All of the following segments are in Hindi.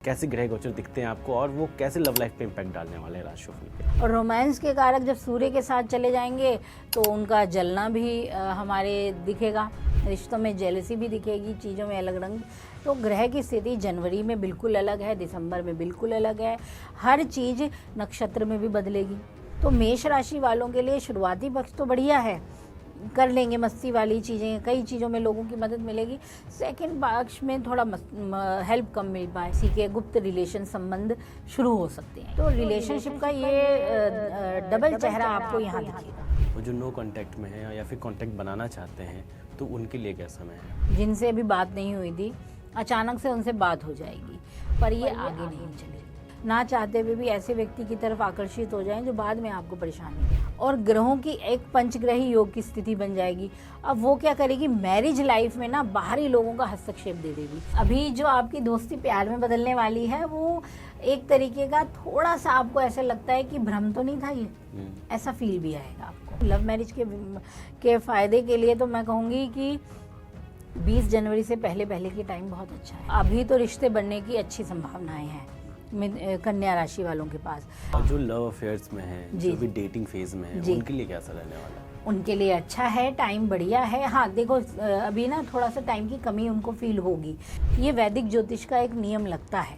कैसे ग्रह गोचर दिखते हैं आपको और वो कैसे लव लाइफ पे इम्पैक्ट डालने वाले हैं राशिफल पे। और रोमांस के कारक जब सूर्य के साथ चले जाएंगे तो उनका जलना भी हमारे दिखेगा, रिश्तों में जेलसी भी दिखेगी, चीज़ों में अलग रंग। तो ग्रह की स्थिति जनवरी में बिल्कुल अलग है, दिसंबर में बिल्कुल अलग है, हर चीज़ नक्षत्र में भी बदलेगी। तो मेष राशि वालों के लिए शुरुआती पक्ष तो बढ़िया है, कर लेंगे मस्ती वाली चीज़ें, कई चीज़ों में लोगों की मदद मिलेगी। सेकंड पक्ष में थोड़ा हेल्प कम मिल पाए, किसी के गुप्त रिलेशन संबंध शुरू हो सकते हैं। तो रिलेशनशिप का ये डबल चेहरा आपको यहाँ दिखेगा। वो जो नो कांटेक्ट में है या फिर कांटेक्ट बनाना चाहते हैं तो उनके लिए क्या समय है? जिनसे अभी बात नहीं हुई थी, अचानक से उनसे बात हो जाएगी, पर ये आगे नहीं चलेगी। ना चाहते हुए भी ऐसे व्यक्ति की तरफ आकर्षित हो जाएं जो बाद में आपको परेशानी दे। और ग्रहों की एक पंचग्रही योग की स्थिति बन जाएगी। अब वो क्या करेगी, मैरिज लाइफ में ना बाहरी लोगों का हस्तक्षेप दे देगी। अभी जो आपकी दोस्ती प्यार में बदलने वाली है वो एक तरीके का थोड़ा सा आपको ऐसा लगता है कि भ्रम तो नहीं था ये, ऐसा फील भी आएगा आपको। लव मैरिज के फायदे के लिए तो मैं कहूँगी कि 20 जनवरी से पहले के टाइम बहुत अच्छा है। अभी तो रिश्ते बनने की अच्छी संभावनाएं हैं कन्या राशि वालों के पास। और जो लव अफेयर्स में है, जो भी डेटिंग फेज में है, उनके लिए कैसा रहने वाला है? उनके लिए अच्छा है, टाइम बढ़िया है। हाँ देखो, अभी ना थोड़ा सा टाइम की कमी उनको फील होगी। ये वैदिक ज्योतिष का एक नियम लगता है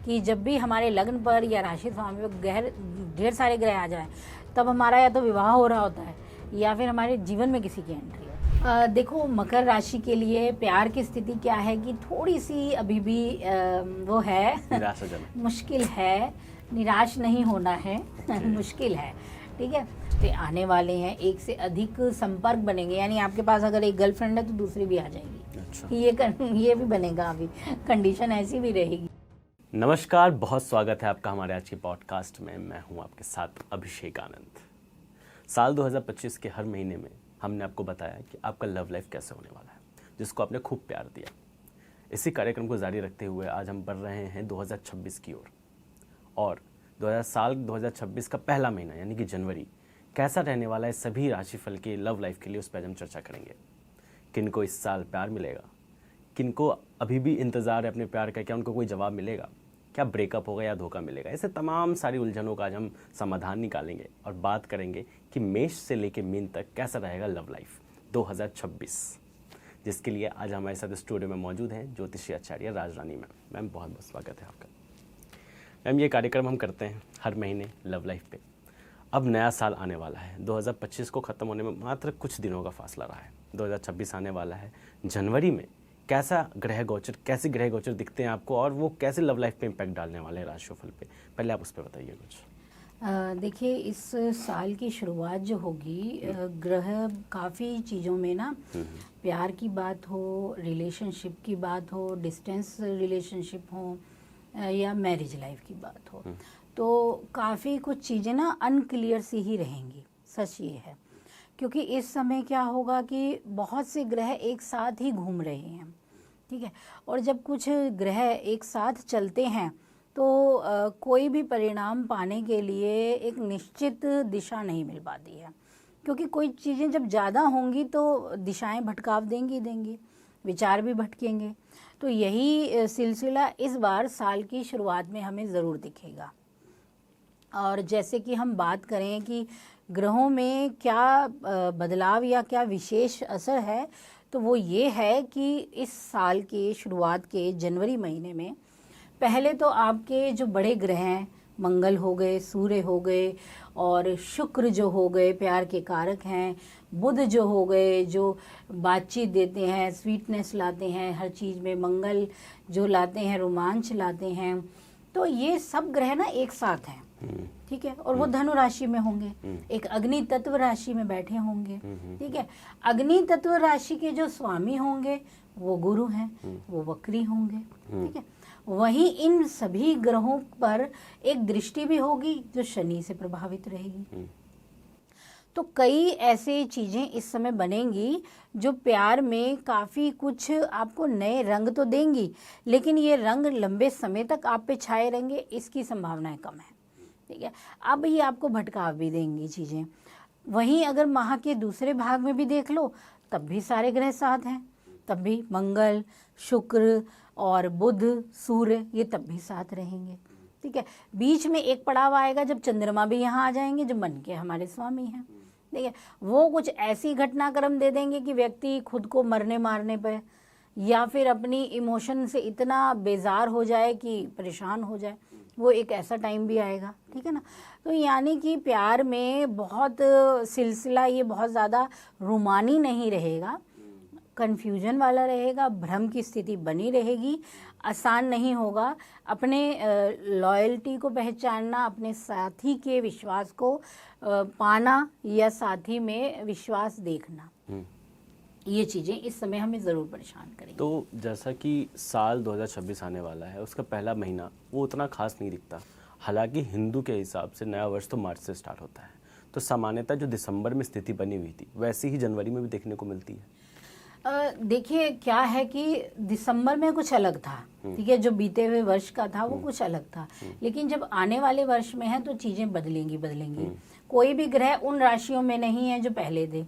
कि जब भी हमारे लग्न पर या राशि स्वामी पर ढेर सारे ग्रह आ जाए तब हमारा या तो विवाह हो रहा होता है या फिर हमारे जीवन में किसी की एंट्री। देखो, मकर राशि के लिए प्यार की स्थिति क्या है कि थोड़ी सी अभी भी वो है, निराशाजनक, मुश्किल है। निराश नहीं होना है, मुश्किल है, ठीक है। तो आने वाले हैं, एक से अधिक संपर्क बनेंगे, यानी आपके पास अगर एक गर्लफ्रेंड है तो दूसरी भी आ जाएगी। अच्छा। ये भी बनेगा, अभी कंडीशन ऐसी भी रहेगी। नमस्कार, बहुत स्वागत है आपका हमारे आज के पॉडकास्ट में। मैं हूं आपके साथ अभिषेक आनंद। साल 2025 के हर महीने में हमने आपको बताया कि आपका लव लाइफ कैसे होने वाला है, जिसको आपने खूब प्यार दिया। इसी कार्यक्रम को जारी रखते हुए आज हम बढ़ रहे हैं 2026 की ओर। और 2026 का पहला महीना यानी कि जनवरी कैसा रहने वाला है सभी राशिफल के लव लाइफ के लिए, उस पर आज हम चर्चा करेंगे। किनको इस साल प्यार मिलेगा, किनको अभी भी इंतज़ार है अपने प्यार का, क्या उनको कोई जवाब मिलेगा, क्या ब्रेकअप होगा या धोखा मिलेगा। ऐसे तमाम सारी उलझनों का आज हम समाधान निकालेंगे और बात करेंगे कि मेष से लेकर मीन तक कैसा रहेगा लव लाइफ 2026, जिसके लिए आज हमारे साथ स्टूडियो में मौजूद हैं ज्योतिषी आचार्य राजरानी मैम। मैम बहुत बहुत स्वागत है आपका। मैम, ये कार्यक्रम हम करते हैं हर महीने लव लाइफ पे। अब नया साल आने वाला है, 2025 को ख़त्म होने में मात्र कुछ दिनों का फासला रहा है। 2026 आने वाला है। जनवरी में कैसे ग्रह गोचर दिखते हैं आपको और वो कैसे लव लाइफ पे इम्पैक्ट डालने वाले हैं राशिफल पे, पहले आप उस पर बताइए कुछ। देखिए, इस साल की शुरुआत जो होगी, ग्रह काफ़ी चीज़ों में ना, प्यार की बात हो, रिलेशनशिप की बात हो, डिस्टेंस रिलेशनशिप हो या मैरिज लाइफ की बात हो, तो काफ़ी कुछ चीज़ें ना अनक्लियर सी ही रहेंगी। सच ये है, क्योंकि इस समय क्या होगा कि बहुत से ग्रह एक साथ ही घूम रहे हैं, ठीक है। और जब कुछ ग्रह एक साथ चलते हैं तो कोई भी परिणाम पाने के लिए एक निश्चित दिशा नहीं मिल पाती है, क्योंकि कोई चीज़ें जब ज़्यादा होंगी तो दिशाएं भटकाव देंगी, विचार भी भटकेंगे। तो यही सिलसिला इस बार साल की शुरुआत में हमें ज़रूर दिखेगा। और जैसे कि हम बात करें कि ग्रहों में क्या बदलाव या क्या विशेष असर है, तो वो ये है कि इस साल के शुरुआत के जनवरी महीने में पहले तो आपके जो बड़े ग्रह हैं, मंगल हो गए, सूर्य हो गए और शुक्र जो हो गए प्यार के कारक हैं, बुध जो हो गए जो बातचीत देते हैं, स्वीटनेस लाते हैं हर चीज़ में, मंगल जो लाते हैं रोमांच लाते हैं, तो ये सब ग्रह ना एक साथ हैं, ठीक है। और वो धनु राशि में होंगे, एक अग्नि तत्व राशि में बैठे होंगे, ठीक है। अग्नि तत्व राशि के जो स्वामी होंगे वो गुरु हैं, वो वक्री होंगे, ठीक है। वहीं इन सभी ग्रहों पर एक दृष्टि भी होगी जो शनि से प्रभावित रहेगी। तो कई ऐसे चीज़ें इस समय बनेंगी जो प्यार में काफ़ी कुछ आपको नए रंग तो देंगी, लेकिन ये रंग लंबे समय तक आप पे छाए रहेंगे, इसकी संभावनाएं कम है, ठीक है। अब ये आपको भटकाव भी देंगी चीज़ें। वहीं अगर माह के दूसरे भाग में भी देख लो, तब भी सारे ग्रह साथ हैं, तब भी मंगल, शुक्र और बुध सूर्य ये तब भी साथ रहेंगे। ठीक है, बीच में एक पड़ाव आएगा जब चंद्रमा भी यहाँ आ जाएंगे, जो मन के हमारे स्वामी हैं। ठीक है, वो कुछ ऐसी घटनाक्रम दे देंगे कि व्यक्ति खुद को मरने मारने पर या फिर अपनी इमोशन से इतना बेजार हो जाए कि परेशान हो जाए, वो एक ऐसा टाइम भी आएगा। ठीक है ना, तो यानी कि प्यार में बहुत सिलसिला ये बहुत ज़्यादा रूमानी नहीं रहेगा, कन्फ्यूजन वाला रहेगा, भ्रम की स्थिति बनी रहेगी, आसान नहीं होगा अपने लॉयल्टी को पहचानना, अपने साथी के विश्वास को पाना या साथी में विश्वास देखना। ये चीज़ें इस समय हमें ज़रूर परेशान करेंगी। तो जैसा कि साल 2026 आने वाला है, उसका पहला महीना वो उतना खास नहीं दिखता। हालांकि हिंदू के हिसाब से नया वर्ष तो मार्च से स्टार्ट होता है, तो सामान्यतः जो दिसंबर में स्थिति बनी हुई थी वैसी ही जनवरी में भी देखने को मिलती है। देखिए क्या है कि दिसंबर में कुछ अलग था, ठीक है, जो बीते हुए वर्ष का था वो कुछ अलग था, लेकिन जब आने वाले वर्ष में है तो चीज़ें बदलेंगी। कोई भी ग्रह उन राशियों में नहीं है जो पहले थे,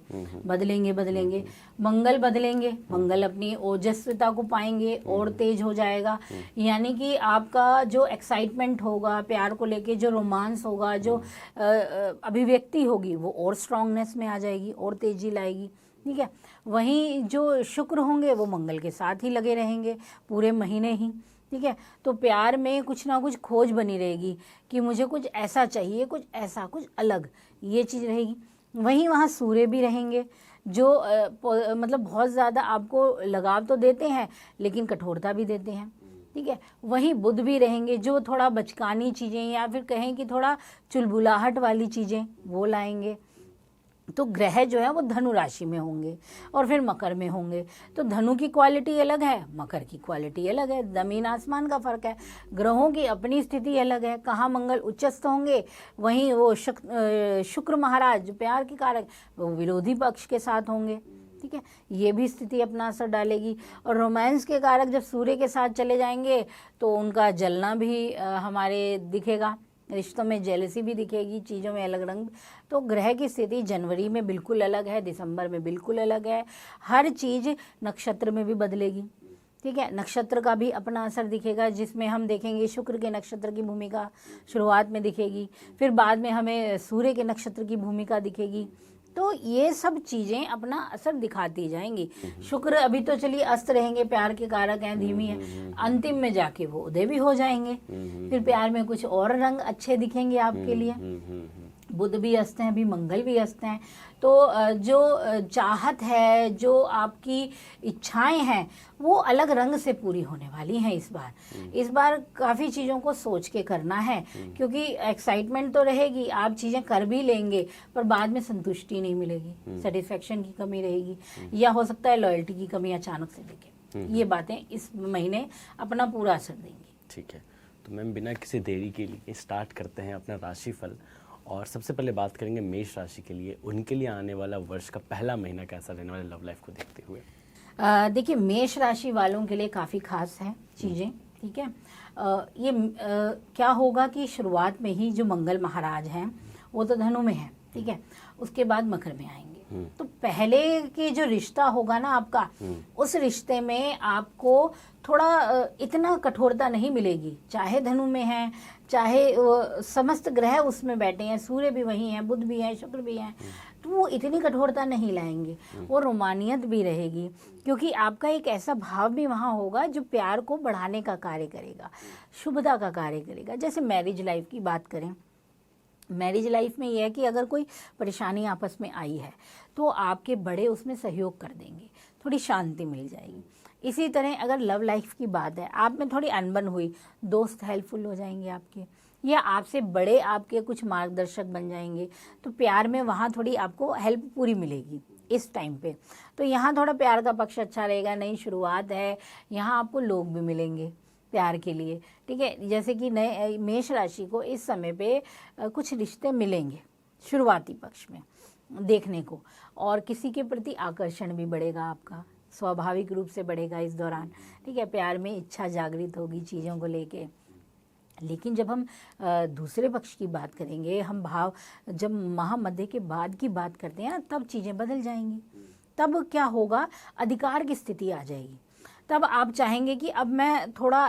बदलेंगे। मंगल बदलेंगे, मंगल अपनी ओजस्विता को पाएंगे और तेज हो जाएगा, यानी कि आपका जो एक्साइटमेंट होगा प्यार को लेके, जो रोमांस होगा, जो अभिव्यक्ति होगी वो और स्ट्रांगनेस में आ जाएगी और तेजी लाएगी। ठीक है, वहीं जो शुक्र होंगे वो मंगल के साथ ही लगे रहेंगे पूरे महीने ही। ठीक है, तो प्यार में कुछ ना कुछ खोज बनी रहेगी कि मुझे कुछ ऐसा चाहिए, कुछ ऐसा, कुछ अलग, ये चीज़ रहेगी। वहीं वहाँ सूर्य भी रहेंगे जो मतलब बहुत ज़्यादा आपको लगाव तो देते हैं लेकिन कठोरता भी देते हैं। ठीक है, वहीं बुध भी रहेंगे जो थोड़ा बचकानी चीज़ें या फिर कहें कि थोड़ा चुलबुलाहट वाली चीज़ें वो लाएंगे। तो ग्रह जो है वो धनु राशि में होंगे और फिर मकर में होंगे। तो धनु की क्वालिटी अलग है, मकर की क्वालिटी अलग है, ज़मीन आसमान का फर्क है। ग्रहों की अपनी स्थिति अलग है, कहाँ मंगल उच्चस्थ होंगे, वहीं वो शुक्र महाराज जो प्यार के कारक वो विरोधी पक्ष के साथ होंगे। ठीक है, ये भी स्थिति अपना असर डालेगी। और रोमांस के कारक जब सूर्य के साथ चले जाएंगे तो उनका जलना भी हमारे दिखेगा, रिश्तों में जेलसी भी दिखेगी, चीज़ों में अलग रंग। तो ग्रह की स्थिति जनवरी में बिल्कुल अलग है, दिसंबर में बिल्कुल अलग है। हर चीज़ नक्षत्र में भी बदलेगी। ठीक है, नक्षत्र का भी अपना असर दिखेगा, जिसमें हम देखेंगे शुक्र के नक्षत्र की भूमिका शुरुआत में दिखेगी, फिर बाद में हमें सूर्य के नक्षत्र की भूमिका दिखेगी। तो ये सब चीज़ें अपना असर दिखाती जाएंगी। शुक्र अभी तो चलिए अस्त रहेंगे, प्यार के कारक हैं, धीमी है, अंतिम में जाके वो उदय भी हो जाएंगे, फिर प्यार में कुछ और रंग अच्छे दिखेंगे आपके लिए। बुध भी अस्त हैं, अभी मंगल भी अस्त हैं। तो जो चाहत है, जो आपकी इच्छाएं हैं वो अलग रंग से पूरी होने वाली हैं इस बार काफ़ी चीज़ों को सोच के करना है, क्योंकि एक्साइटमेंट तो रहेगी, आप चीज़ें कर भी लेंगे पर बाद में संतुष्टि नहीं मिलेगी, सेटिस्फेक्शन की कमी रहेगी, या हो सकता है लॉयल्टी की कमी अचानक से दिखे। ये बातें इस महीने अपना पूरा असर देंगी। ठीक है, तो मैम बिना किसी देरी के लिए स्टार्ट करते हैं अपना राशिफल। और सबसे पहले बात करेंगे मेष राशि के लिए, उनके लिए आने वाला वर्ष का पहला महीना कैसा रहने वाला लव लाइफ को देखते हुए। देखिए मेष राशि वालों के लिए काफ़ी खास है चीज़ें। ठीक है, ये क्या होगा कि शुरुआत में ही जो मंगल महाराज हैं वो तो धनु में है, ठीक है, उसके बाद मकर में आएंगे। तो पहले के जो रिश्ता होगा ना आपका, उस रिश्ते में आपको थोड़ा इतना कठोरता नहीं मिलेगी, चाहे धनु में है, चाहे समस्त ग्रह उसमें बैठे हैं, सूर्य भी वही है, बुध भी है, शुक्र भी है, तो वो इतनी कठोरता नहीं लाएंगे, वो रोमानियत भी रहेगी, क्योंकि आपका एक ऐसा भाव भी वहाँ होगा जो प्यार को बढ़ाने का कार्य करेगा, शुभता का कार्य करेगा। जैसे मैरिज लाइफ की बात करें, मैरिज लाइफ में यह है कि अगर कोई परेशानी आपस में आई है तो आपके बड़े उसमें सहयोग कर देंगे, थोड़ी शांति मिल जाएगी। इसी तरह अगर लव लाइफ की बात है, आप में थोड़ी अनबन हुई, दोस्त हेल्पफुल हो जाएंगे आपके, या आपसे बड़े आपके कुछ मार्गदर्शक बन जाएंगे, तो प्यार में वहाँ थोड़ी आपको हेल्प पूरी मिलेगी इस टाइम पे। तो यहाँ थोड़ा प्यार का पक्ष अच्छा रहेगा, नई शुरुआत है, यहाँ आपको लोग भी मिलेंगे प्यार के लिए। ठीक है, जैसे कि नए मेष राशि को इस समय पे कुछ रिश्ते मिलेंगे शुरुआती पक्ष में देखने को, और किसी के प्रति आकर्षण भी बढ़ेगा आपका, स्वाभाविक रूप से बढ़ेगा इस दौरान। ठीक है, प्यार में इच्छा जागृत होगी चीज़ों को लेके। लेकिन जब हम दूसरे पक्ष की बात करेंगे, हम भाव जब महामध्य के बाद की बात करते हैं ना, तब चीज़ें बदल जाएंगी। तब क्या होगा, अधिकार की स्थिति आ जाएगी, तब आप चाहेंगे कि अब मैं थोड़ा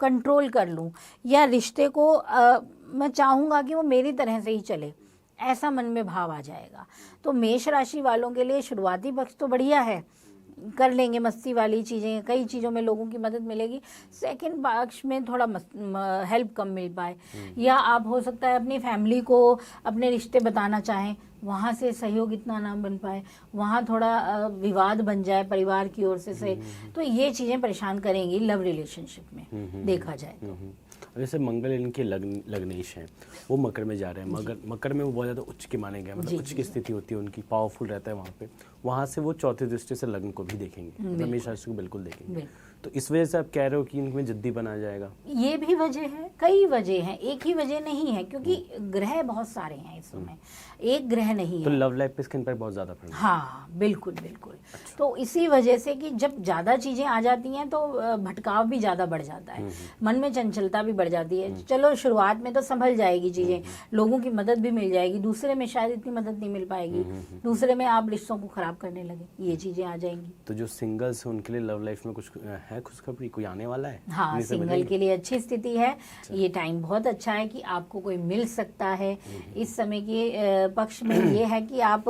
कंट्रोल कर लूं, या रिश्ते को मैं चाहूँगा कि वो मेरी तरह से ही चले, ऐसा मन में भाव आ जाएगा। तो मेष राशि वालों के लिए शुरुआती पक्ष तो बढ़िया है, कर लेंगे मस्ती वाली चीज़ें, कई चीज़ों में लोगों की मदद मिलेगी। सेकंड पक्ष में थोड़ा हेल्प कम मिल पाए, या आप हो सकता है अपनी फैमिली को अपने रिश्ते बताना चाहें, वहाँ से सहयोग इतना ना बन पाए, वहाँ थोड़ा विवाद बन जाए परिवार की ओर से तो ये चीज़ें परेशान करेंगी लव रिलेशनशिप में देखा जाए तो। जैसे मंगल इनके लग्नेश हैं, वो मकर में जा रहे हैं, मकर में वो बहुत ज़्यादा उच्च के माने गए, मतलब उच्च की स्थिति होती है उनकी, पावरफुल रहता है वहाँ पे, वहाँ से वो चौथी दृष्टि से लग्न को भी देखेंगे, मतलब मेष राशि को बिल्कुल देखेंगे। तो इस वजह से आप कह रहे हो कि इनमें जिद्दी बना जाएगा? ये भी वजह है, कई वजह हैं, एक ही वजह नहीं है, क्योंकि ग्रह बहुत सारे हैं इस समय, एक ग्रह नहीं तो है। लव लाइफ पे इसका इम्पैक्ट बहुत ज़्यादा पड़ेगा। हाँ बिल्कुल बिल्कुल। अच्छा। तो इसी वजह से कि जब ज़्यादा चीज़ें आ जाती हैं तो भटकाव भी ज़्यादा बढ़ जाता है, मन में चंचलता भी बढ़ जाती है। चलो शुरुआत में तो संभल जाएगी चीज़ें, लोगों की मदद भी मिल जाएगी, दूसरे में शायद इतनी मदद नहीं मिल पाएगी, दूसरे में आप रिश्तों को खराब करने लगे, ये चीज़ें आ जाएंगी। तो जो सिंगल्स हैं उनके लिए लव लाइफ में कुछ है खुशखबरी, कोई आने वाला है? हाँ, सिंगल के लिए अच्छी स्थिति है। अच्छा। ये टाइम बहुत अच्छा है कि आपको कोई मिल सकता है। इस समय के पक्ष में ये है कि आप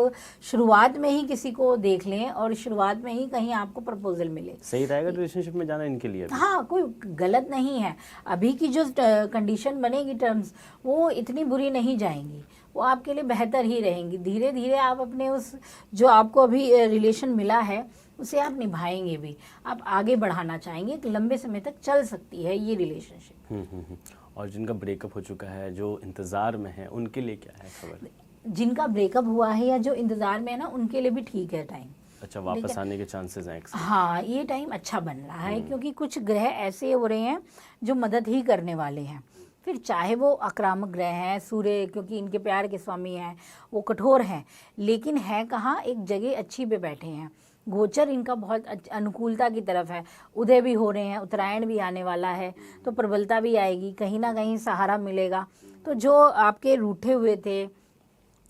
शुरुआत में ही किसी को देख लें और शुरुआत में ही कहीं आपको प्रपोजल मिले, सही रहेगा रिलेशनशिप में जाना इनके लिए? हाँ, कोई गलत नहीं है। अभी की जो कंडीशन बनेगी, टर्म्स, वो इतनी बुरी नहीं जाएंगी, वो आपके लिए बेहतर ही रहेंगी। धीरे धीरे आप अपने उस जो आपको अभी रिलेशन मिला है उसे आप निभाएंगे भी, आप आगे बढ़ाना चाहेंगे, एक लंबे समय तक चल सकती है ये रिलेशनशिप। और जिनका ब्रेकअप हो चुका है, जो इंतज़ार में है, उनके लिए क्या है खबर? जिनका ब्रेकअप हुआ है या जो इंतज़ार में है ना, उनके लिए भी ठीक है टाइम। अच्छा, वापस आने के चांसेस हैं? हाँ, ये टाइम अच्छा बन रहा है, क्योंकि कुछ ग्रह ऐसे हो रहे हैं जो मदद ही करने वाले हैं। फिर चाहे वो आक्रामक ग्रह हैं, सूर्य, क्योंकि इनके प्यार के स्वामी हैं, वो कठोर हैं, लेकिन है कहाँ, एक जगह अच्छी पे बैठे हैं। गोचर इनका बहुत अनुकूलता की तरफ है, उदय भी हो रहे हैं, उत्तरायण भी आने वाला है, तो प्रबलता भी आएगी, कहीं ना कहीं सहारा मिलेगा। तो जो आपके रूठे हुए थे,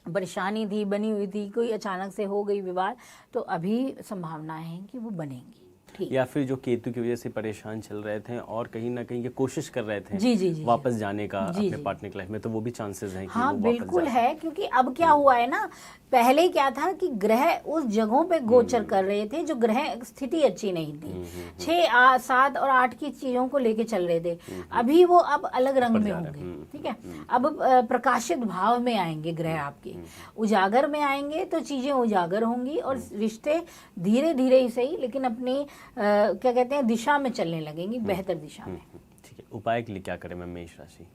परेशानी थी, बनी हुई थी, कोई अचानक से हो गई विवाद, तो अभी संभावनाएं हैं कि वो बनेंगी। या फिर जो केतु की वजह से परेशान चल रहे थे और कहीं ना कहीं ये कोशिश कर रहे थे जी वापस जाने का अपने पार्टनर की लाइफ में, तो वो भी चांसेस हैं कि हाँ वो बिल्कुल है। क्योंकि अब क्या हुआ है ना, पहले क्या था कि ग्रह उस जगहों पे गोचर कर रहे थे जो ग्रह स्थिति अच्छी नहीं थी, 6, 7 और 8 की चीजों को लेके चल रहे थे। अभी वो अब अलग रंग में होंगे, ठीक है, अब प्रकाशित भाव में आएंगे ग्रह, आपके उजागर में आएंगे, तो चीजें उजागर होंगी और रिश्ते धीरे धीरे ही सही, लेकिन अपनी क्या कहते हैं, दिशा में चलने लगेंगी, बेहतर दिशा में। ठीक है, उपाय के लिए क्या करें मैं मेष राशि?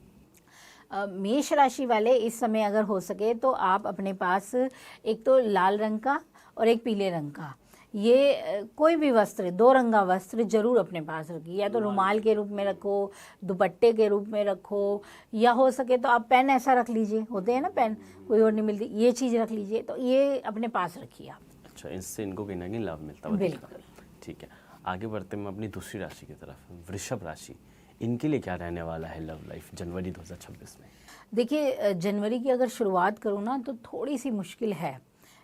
मेष राशि वाले इस समय अगर हो सके तो आप अपने पास एक तो लाल रंग का और एक पीले रंग का, ये कोई भी वस्त्र, 2 रंगा वस्त्र जरूर अपने पास रखिए, या तो रुमाल के रूप में रखो, दुपट्टे के रूप में रखो, या हो सके तो आप पेन ऐसा रख लीजिए, होते हैं ना पेन, कोई और नहीं मिलती, ये चीज़ रख लीजिए, तो ये अपने पास रखिए आप। अच्छा, इससे इनको कहीं ना कहीं लाभ मिलता है। बिल्कुल। ठीक है, आगे बढ़ते हैं अपनी दूसरी राशि की तरफ, वृषभ राशि। इनके लिए क्या रहने वाला है लव लाइफ जनवरी 2026 में? देखिए, जनवरी की अगर शुरुआत करूँ ना तो थोड़ी सी मुश्किल है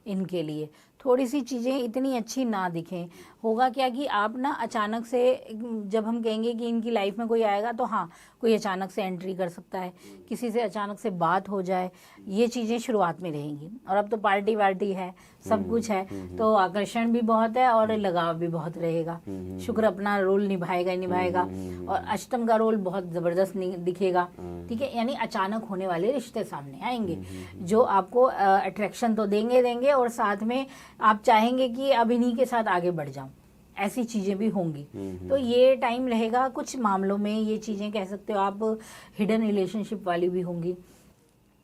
इनके लिए, थोड़ी सी चीज़ें इतनी अच्छी ना दिखें। होगा क्या कि आप ना अचानक से, जब हम कहेंगे कि इनकी लाइफ में कोई आएगा, तो हाँ, कोई अचानक से एंट्री कर सकता है, किसी से अचानक से बात हो जाए, ये चीज़ें शुरुआत में रहेंगी। और अब तो पार्टी वार्टी है, सब कुछ है, तो आकर्षण भी बहुत है और लगाव भी बहुत रहेगा। शुक्र अपना रोल निभाएगा ही निभाएगा, और अष्टम का रोल बहुत ज़बरदस्त दिखेगा, ठीक है। यानी अचानक होने वाले रिश्ते सामने आएंगे जो आपको अट्रैक्शन तो देंगे, और साथ में आप चाहेंगे कि अब इन्हीं के साथ आगे बढ़ जाऊं, ऐसी चीज़ें भी होंगी। तो ये टाइम रहेगा, कुछ मामलों में ये चीज़ें कह सकते हो आप हिडन रिलेशनशिप वाली भी होंगी,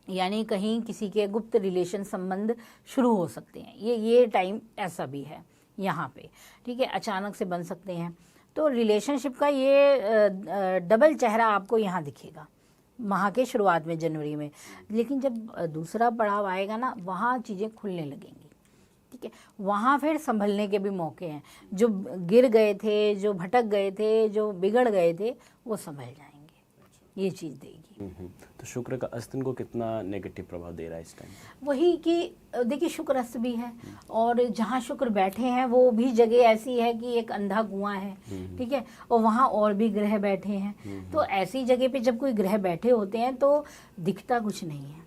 यानी कहीं किसी के गुप्त रिलेशन संबंध शुरू हो सकते हैं, ये टाइम ऐसा भी है यहाँ पे, ठीक है, अचानक से बन सकते हैं। तो रिलेशनशिप का ये डबल चेहरा आपको यहाँ दिखेगा माह के शुरुआत में, जनवरी में, लेकिन जब दूसरा पड़ाव आएगा ना, वहाँ चीज़ें खुलने लगेंगी, ठीक है, वहाँ फिर संभलने के भी मौके हैं। जो गिर गए थे, जो भटक गए थे, जो बिगड़ गए थे, वो संभल जाएंगे। ये चीज़ देगी। तो शुक्र का अस्त इनको कितना नेगेटिव प्रभाव दे रहा है इस टाइम? वही कि देखिए शुक्र अस्त भी है, और जहाँ शुक्र बैठे हैं वो भी जगह ऐसी है कि एक अंधा कुआं है, ठीक है, और वहाँ और भी ग्रह बैठे हैं। तो ऐसी जगह पे जब कोई ग्रह बैठे होते हैं तो दिखता कुछ नहीं है,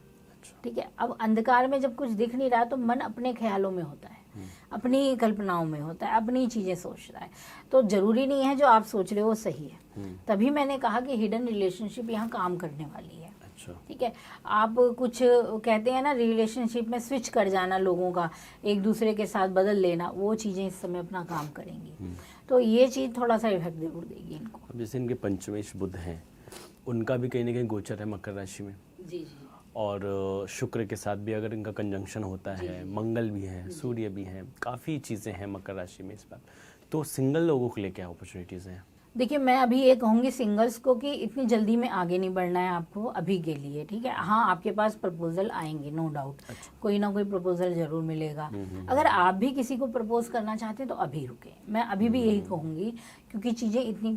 ठीक है। अब अंधकार में जब कुछ दिख नहीं रहा तो मन अपने ख्यालों में होता है, अपनी कल्पनाओं में होता है, अपनी चीजें सोच रहा है। तो जरूरी नहीं है जो आप सोच रहे हो वो सही है। तभी मैंने कहा कि हिडन रिलेशनशिप यहाँ काम करने वाली है, ठीक है। आप कुछ कहते हैं ना, रिलेशनशिप में स्विच कर जाना लोगों का, एक दूसरे के साथ बदल लेना, वो चीजें इस समय अपना काम करेंगी। तो ये चीज थोड़ा सा इफेक्ट जरूर देगी इनको। अब जैसे इनके पंचमेश बुध हैं, उनका भी कहीं ना कहीं गोचर है मकर राशि में, जी, और शुक्र के साथ भी अगर इनका कंजंक्शन होता है, मंगल भी है, सूर्य भी है, काफ़ी चीज़ें हैं मकर राशि में इस बार। तो सिंगल लोगों के लिए क्या अपॉर्चुनिटीज़ हैं? देखिए मैं अभी ये कहूँगी सिंगल्स को कि इतनी जल्दी में आगे नहीं बढ़ना है आपको अभी के लिए, ठीक है। हाँ, आपके पास प्रपोजल आएंगे, नो डाउट। कोई ना कोई प्रपोजल जरूर मिलेगा। अगर आप भी किसी को प्रपोज करना चाहते हैं तो अभी रुके, मैं अभी भी यही कहूँगी, क्योंकि चीज़ें इतनी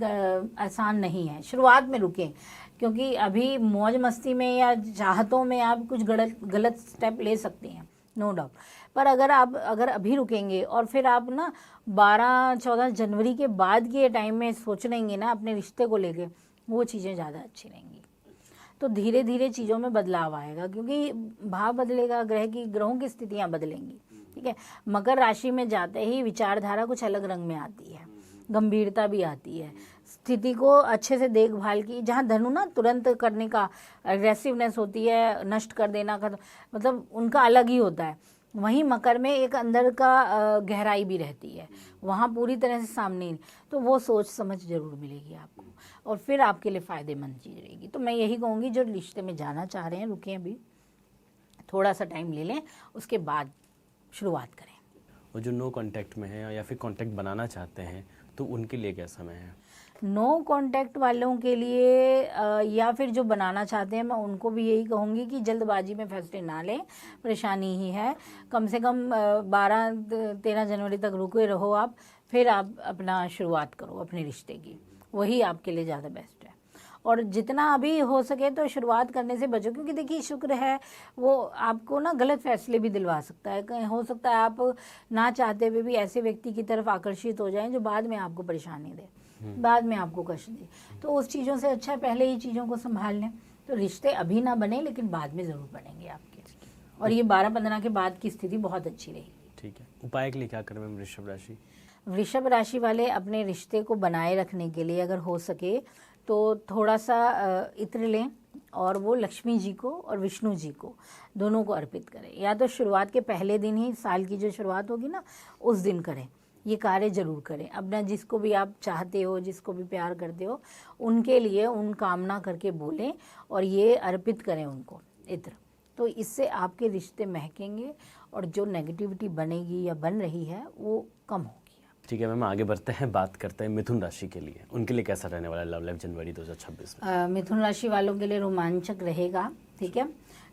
आसान नहीं है। शुरुआत में रुकें, क्योंकि अभी मौज मस्ती में या चाहतों में आप कुछ गलत स्टेप ले सकते हैं, नो डाउट। पर अगर अभी रुकेंगे और फिर आप ना 12-14 जनवरी के बाद के टाइम में सोच लेंगे ना अपने रिश्ते को लेके, वो चीज़ें ज़्यादा अच्छी रहेंगी। तो धीरे धीरे चीज़ों में बदलाव आएगा, क्योंकि भाव बदलेगा, ग्रहों की स्थितियाँ बदलेंगी, ठीक है। मकर राशि में जाते ही विचारधारा कुछ अलग रंग में आती है, गंभीरता भी आती है, स्थिति को अच्छे से देखभाल की। जहाँ धनु ना तुरंत करने का एग्रेसिवनेस होती है, नष्ट कर देना का, मतलब उनका अलग ही होता है। वहीं मकर में एक अंदर का गहराई भी रहती है, वहाँ पूरी तरह से सामने, तो वो सोच समझ जरूर मिलेगी आपको, और फिर आपके लिए फ़ायदेमंद चीज़ रहेगी। तो मैं यही कहूँगी जो रिश्ते में जाना चाह रहे हैं रुकें, अभी थोड़ा सा टाइम ले लें, उसके बाद शुरुआत करें। और जो नो कांटेक्ट में है या फिर कांटेक्ट बनाना चाहते हैं तो उनके लिए क्या समय है? नो कांटेक्ट वालों के लिए या फिर जो बनाना चाहते हैं, मैं उनको भी यही कहूँगी कि जल्दबाजी में फैसले ना लें, परेशानी ही है। कम से कम 12-13 जनवरी तक रुके रहो आप, फिर आप अपना शुरुआत करो अपने रिश्ते की, वही आपके लिए ज़्यादा बेस्ट है। और जितना अभी हो सके तो शुरुआत करने से बचो, क्योंकि देखिए शुक्र है वो आपको ना गलत फैसले भी दिलवा सकता है। कहीं हो सकता है आप ना चाहते हुए भी ऐसे व्यक्ति की तरफ आकर्षित हो जाएं जो बाद में आपको परेशानी दे, बाद में आपको कष्ट दे। तो उस चीज़ों से अच्छा है पहले ही चीज़ों को संभाल लें। तो रिश्ते अभी ना बने, लेकिन बाद में ज़रूर बनेंगे आपके, और ये 12-15 के बाद की स्थिति बहुत अच्छी रहेगी। ठीक है, उपाय के लिए क्या करें मैम वृषभ राशि? वृषभ राशि वाले अपने रिश्ते को बनाए रखने के लिए अगर हो सके तो थोड़ा सा इत्र लें, और वो लक्ष्मी जी को और विष्णु जी को दोनों को अर्पित करें। या तो शुरुआत के पहले दिन ही, साल की जो शुरुआत होगी ना उस दिन करें, ये कार्य जरूर करें। अपना जिसको भी आप चाहते हो, जिसको भी प्यार करते हो, उनके लिए उन कामना करके बोलें और ये अर्पित करें उनको इत्र। तो इससे आपके रिश्ते महकेंगे और जो नेगेटिविटी बनेगी या बन रही है वो कम होगी। ठीक है मैम, आगे बढ़ते हैं, बात करते हैं मिथुन राशि के लिए। उनके लिए कैसा रहने वाला है लव लाइफ जनवरी 2026 में? मिथुन राशि वालों के लिए रोमांचक रहेगा, ठीक है।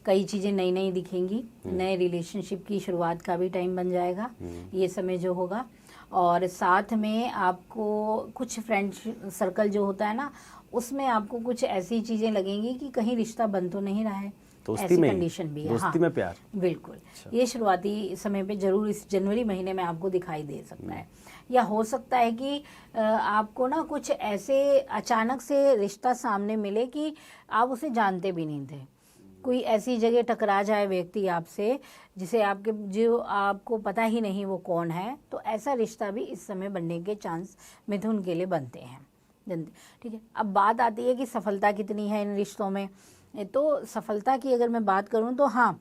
कई चीज़ें नई नई दिखेंगी, नए रिलेशनशिप की शुरुआत का भी टाइम बन जाएगा ये समय जो होगा। और साथ में आपको कुछ फ्रेंड सर्कल जो होता है ना, उसमें आपको कुछ ऐसी चीज़ें लगेंगी कि कहीं रिश्ता बन तो नहीं रहा है, ऐसी कंडीशन भी है। दोस्ती में प्यार, बिल्कुल। ये शुरुआती समय पे जरूर इस जनवरी महीने में आपको दिखाई दे सकता है। या हो सकता है कि आपको ना कुछ ऐसे अचानक से रिश्ता सामने मिले कि आप उसे जानते भी नहीं थे। कोई ऐसी जगह टकरा जाए व्यक्ति आपसे जिसे जो आपको पता ही नहीं वो कौन है, तो ऐसा रिश्ता भी इस समय बनने के चांस मिथुन के लिए बनते हैं, ठीक है। अब बात आती है कि सफलता कितनी है इन रिश्तों में। तो सफलता की अगर मैं बात करूं तो हाँ,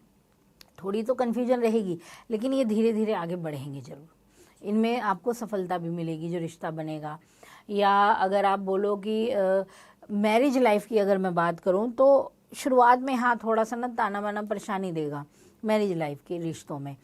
थोड़ी तो कन्फ्यूजन रहेगी, लेकिन ये धीरे धीरे आगे बढ़ेंगे जरूर। इनमें आपको सफलता भी मिलेगी जो रिश्ता बनेगा। या अगर आप बोलो कि मैरिज लाइफ की अगर मैं बात करूं तो शुरुआत में हाँ थोड़ा सा ना ताना बाना परेशानी देगा मैरिज लाइफ के रिश्तों में।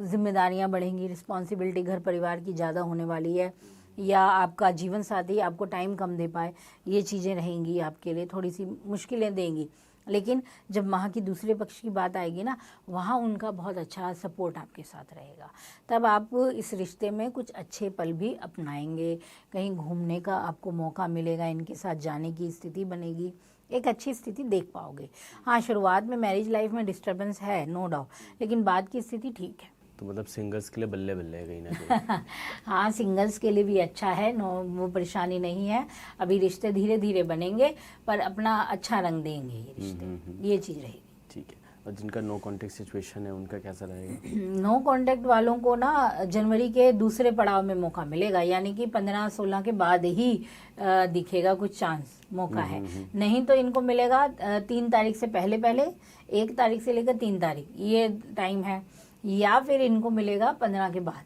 जिम्मेदारियां बढ़ेंगी, रिस्पॉन्सिबिलिटी घर परिवार की ज़्यादा होने वाली है, या आपका जीवन साथी आपको टाइम कम दे पाए, ये चीज़ें रहेंगी आपके लिए, थोड़ी सी मुश्किलें देंगी। लेकिन जब माह की दूसरे पक्ष की बात आएगी ना, वहाँ उनका बहुत अच्छा सपोर्ट आपके साथ रहेगा। तब आप इस रिश्ते में कुछ अच्छे पल भी अपनाएंगे, कहीं घूमने का आपको मौका मिलेगा, इनके साथ जाने की स्थिति बनेगी, एक अच्छी स्थिति देख पाओगे। हाँ, शुरुआत में मैरिज लाइफ में डिस्टर्बेंस है, नो डाउट, लेकिन बाद की स्थिति ठीक है। तो मतलब सिंगल्स के लिए बल्ले बल्ले है कहीं ना कहीं। हाँ, सिंगल्स के लिए भी अच्छा है, नो वो परेशानी नहीं है। अभी रिश्ते धीरे धीरे बनेंगे, पर अपना अच्छा रंग देंगे ये रिश्ते, ये चीज़ रहेगी। ठीक है। और जिनका नो कांटेक्ट सिचुएशन है उनका कैसा रहेगा? नो कांटेक्ट वालों को ना जनवरी के दूसरे पड़ाव में मौका मिलेगा, यानी कि 15-16 के बाद ही दिखेगा कुछ चांस, मौका है। नहीं तो इनको मिलेगा 3 तारीख से पहले पहले, 1 तारीख से लेकर 3 तारीख, ये टाइम है, या फिर इनको मिलेगा 15 के बाद,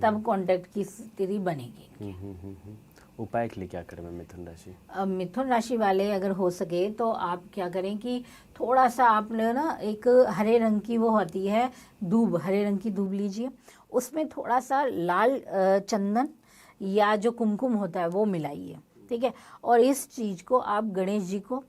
तब कांटेक्ट की स्थिति बनेगी। उपाय के लिए क्या करें मिथुन राशि? अब मिथुन राशि वाले अगर हो सके तो आप क्या करें कि थोड़ा सा आपने ना एक हरे रंग की वो होती है दूब, हरे रंग की दूब लीजिए, उसमें थोड़ा सा लाल चंदन या जो कुमकुम होता है वो मिलाइए, ठीक है। और इस चीज़ को आप गणेश जी को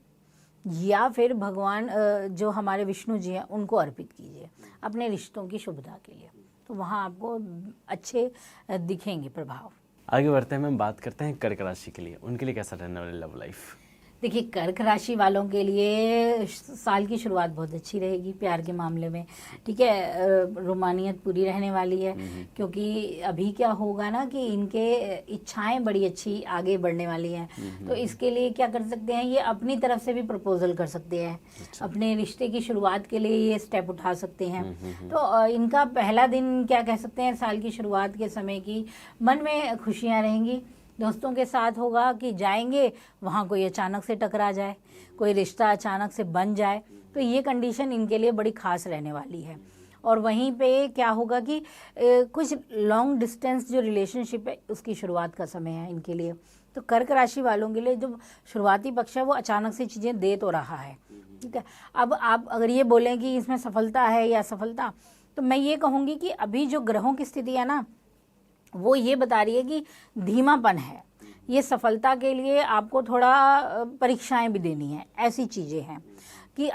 या फिर भगवान जो हमारे विष्णु जी हैं उनको अर्पित कीजिए अपने रिश्तों की शुभता के लिए, तो वहाँ आपको अच्छे दिखेंगे प्रभाव। आगे बढ़ते हैं मैम, बात करते हैं कर्क राशि के लिए, उनके लिए कैसा रहने वाला लव लाइफ? देखिए, कर्क राशि वालों के लिए साल की शुरुआत बहुत अच्छी रहेगी प्यार के मामले में, ठीक है। रोमानियत पूरी रहने वाली है, क्योंकि अभी क्या होगा ना कि इनके इच्छाएं बड़ी अच्छी आगे बढ़ने वाली हैं, तो इसके लिए क्या कर सकते हैं, ये अपनी तरफ से भी प्रपोजल कर सकते हैं। अच्छा। अपने रिश्ते की शुरुआत के लिए ये स्टेप उठा सकते हैं। तो इनका पहला दिन क्या कह सकते हैं, साल की शुरुआत के समय की मन में खुशियाँ रहेंगी। दोस्तों के साथ होगा कि जाएंगे, वहाँ कोई अचानक से टकरा जाए, कोई रिश्ता अचानक से बन जाए, तो ये कंडीशन इनके लिए बड़ी खास रहने वाली है। और वहीं पे क्या होगा कि कुछ लॉन्ग डिस्टेंस जो रिलेशनशिप है उसकी शुरुआत का समय है इनके लिए। तो कर्क राशि वालों के लिए जो शुरुआती पक्ष है वो अचानक से चीज़ें दे तो रहा है, ठीक है। अब आप अगर ये बोलें कि इसमें सफलता है या असफलता, तो मैं ये कहूँगी कि अभी जो ग्रहों की स्थिति है ना, वो ये बता रही है कि धीमापन है, ये सफलता के लिए आपको थोड़ा परीक्षाएं भी देनी है। ऐसी चीज़ें हैं कि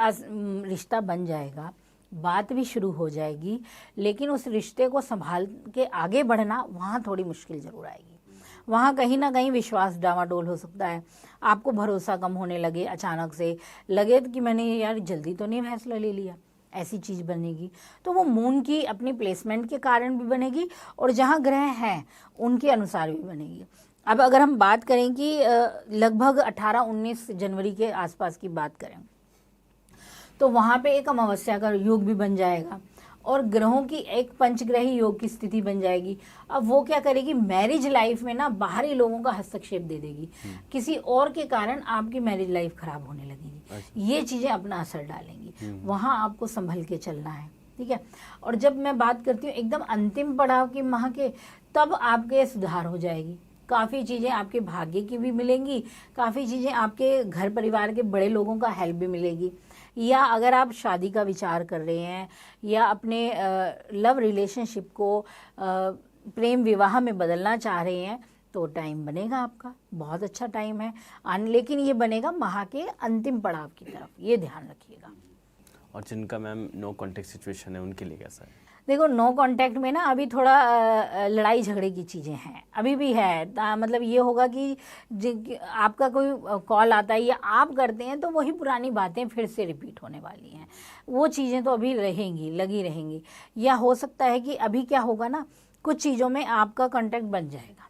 रिश्ता बन जाएगा, बात भी शुरू हो जाएगी, लेकिन उस रिश्ते को संभाल के आगे बढ़ना वहाँ थोड़ी मुश्किल ज़रूर आएगी। वहाँ कहीं ना कहीं विश्वास डामाडोल हो सकता है, आपको भरोसा कम होने लगे, अचानक से लगे कि मैंने यार जल्दी तो नहीं फैसला ले लिया, ऐसी चीज़ बनेगी। तो वो मून की अपनी प्लेसमेंट के कारण भी बनेगी और जहाँ ग्रह हैं उनके अनुसार भी बनेगी। अब अगर हम बात करें कि लगभग 18-19 जनवरी के आसपास की बात करें, तो वहाँ पे एक अमावस्या का योग भी बन जाएगा और ग्रहों की एक पंचग्रही योग की स्थिति बन जाएगी। अब वो क्या करेगी, मैरिज लाइफ में ना बाहरी लोगों का हस्तक्षेप दे देगी, किसी और के कारण आपकी मैरिज लाइफ खराब होने लगेगी। ये चीज़ें अपना असर डालेंगी, वहाँ आपको संभल के चलना है, ठीक है। और जब मैं बात करती हूँ एकदम अंतिम पड़ाव की माह के, तब आपके सुधार हो जाएगी, काफ़ी चीज़ें आपके भाग्य की भी मिलेंगी, काफ़ी चीज़ें आपके घर परिवार के बड़े लोगों का हेल्प भी मिलेगी। या अगर आप शादी का विचार कर रहे हैं या अपने लव रिलेशनशिप को प्रेम विवाह में बदलना चाह रहे हैं, तो टाइम बनेगा आपका, बहुत अच्छा टाइम है। लेकिन ये बनेगा माह के अंतिम पड़ाव की तरफ, ये ध्यान रखिएगा। और जिनका मैम नो कांटेक्ट सिचुएशन है उनके लिए कैसा है? देखो, नो कांटेक्ट में ना अभी थोड़ा लड़ाई झगड़े की चीज़ें हैं, अभी भी है। मतलब ये होगा कि आपका कोई कॉल आता है या आप करते हैं तो वही पुरानी बातें फिर से रिपीट होने वाली हैं, वो चीज़ें तो अभी रहेंगी, लगी रहेंगी। या हो सकता है कि अभी क्या होगा ना, कुछ चीज़ों में आपका कांटेक्ट बन जाएगा,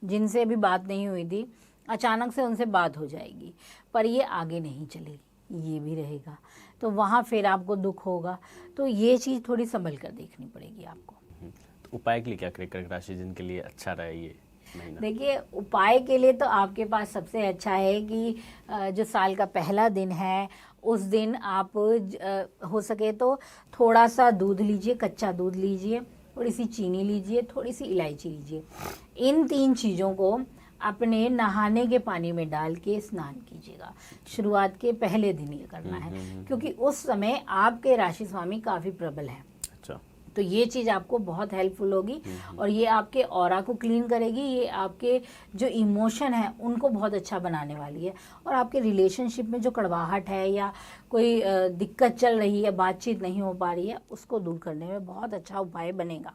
जिनसे अभी बात नहीं हुई थी अचानक से उनसे बात हो जाएगी, पर ये आगे नहीं चलेगी, ये भी रहेगा। तो वहाँ फिर आपको दुख होगा, तो ये चीज़ थोड़ी संभल कर देखनी पड़ेगी आपको। तो उपाय के लिए क्या करें कर्क राशि जिनके लिए अच्छा रहे ये महीना? देखिए, उपाय के लिए तो आपके पास सबसे अच्छा है कि जो साल का पहला दिन है उस दिन आप हो सके तो थोड़ा सा दूध लीजिए, कच्चा दूध लीजिए, थोड़ी सी चीनी लीजिए, थोड़ी सी इलायची लीजिए। इन 3 चीज़ों को अपने नहाने के पानी में डाल के स्नान कीजिएगा। शुरुआत के पहले दिन ये करना है, क्योंकि उस समय आपके राशि स्वामी काफ़ी प्रबल है। अच्छा। तो ये चीज़ आपको बहुत हेल्पफुल होगी और ये आपके ऑरा को क्लीन करेगी, ये आपके जो इमोशन है उनको बहुत अच्छा बनाने वाली है और आपके रिलेशनशिप में जो कड़वाहट है या कोई दिक्कत चल रही है, बातचीत नहीं हो पा रही है, उसको दूर करने में बहुत अच्छा उपाय बनेगा।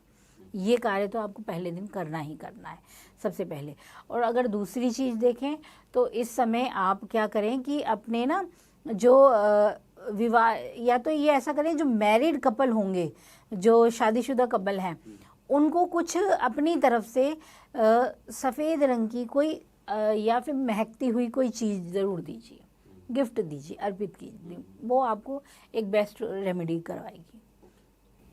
ये कार्य तो आपको पहले दिन करना ही करना है सबसे पहले। और अगर दूसरी चीज़ देखें तो इस समय आप क्या करें कि अपने ना जो विवाह, या तो ये ऐसा करें जो मैरिड कपल होंगे, जो शादीशुदा कपल हैं, उनको कुछ अपनी तरफ से सफ़ेद रंग की कोई या फिर महकती हुई कोई चीज़ ज़रूर दीजिए, गिफ्ट दीजिए, अर्पित कीजिए, वो आपको एक बेस्ट रेमेडी करवाएगी।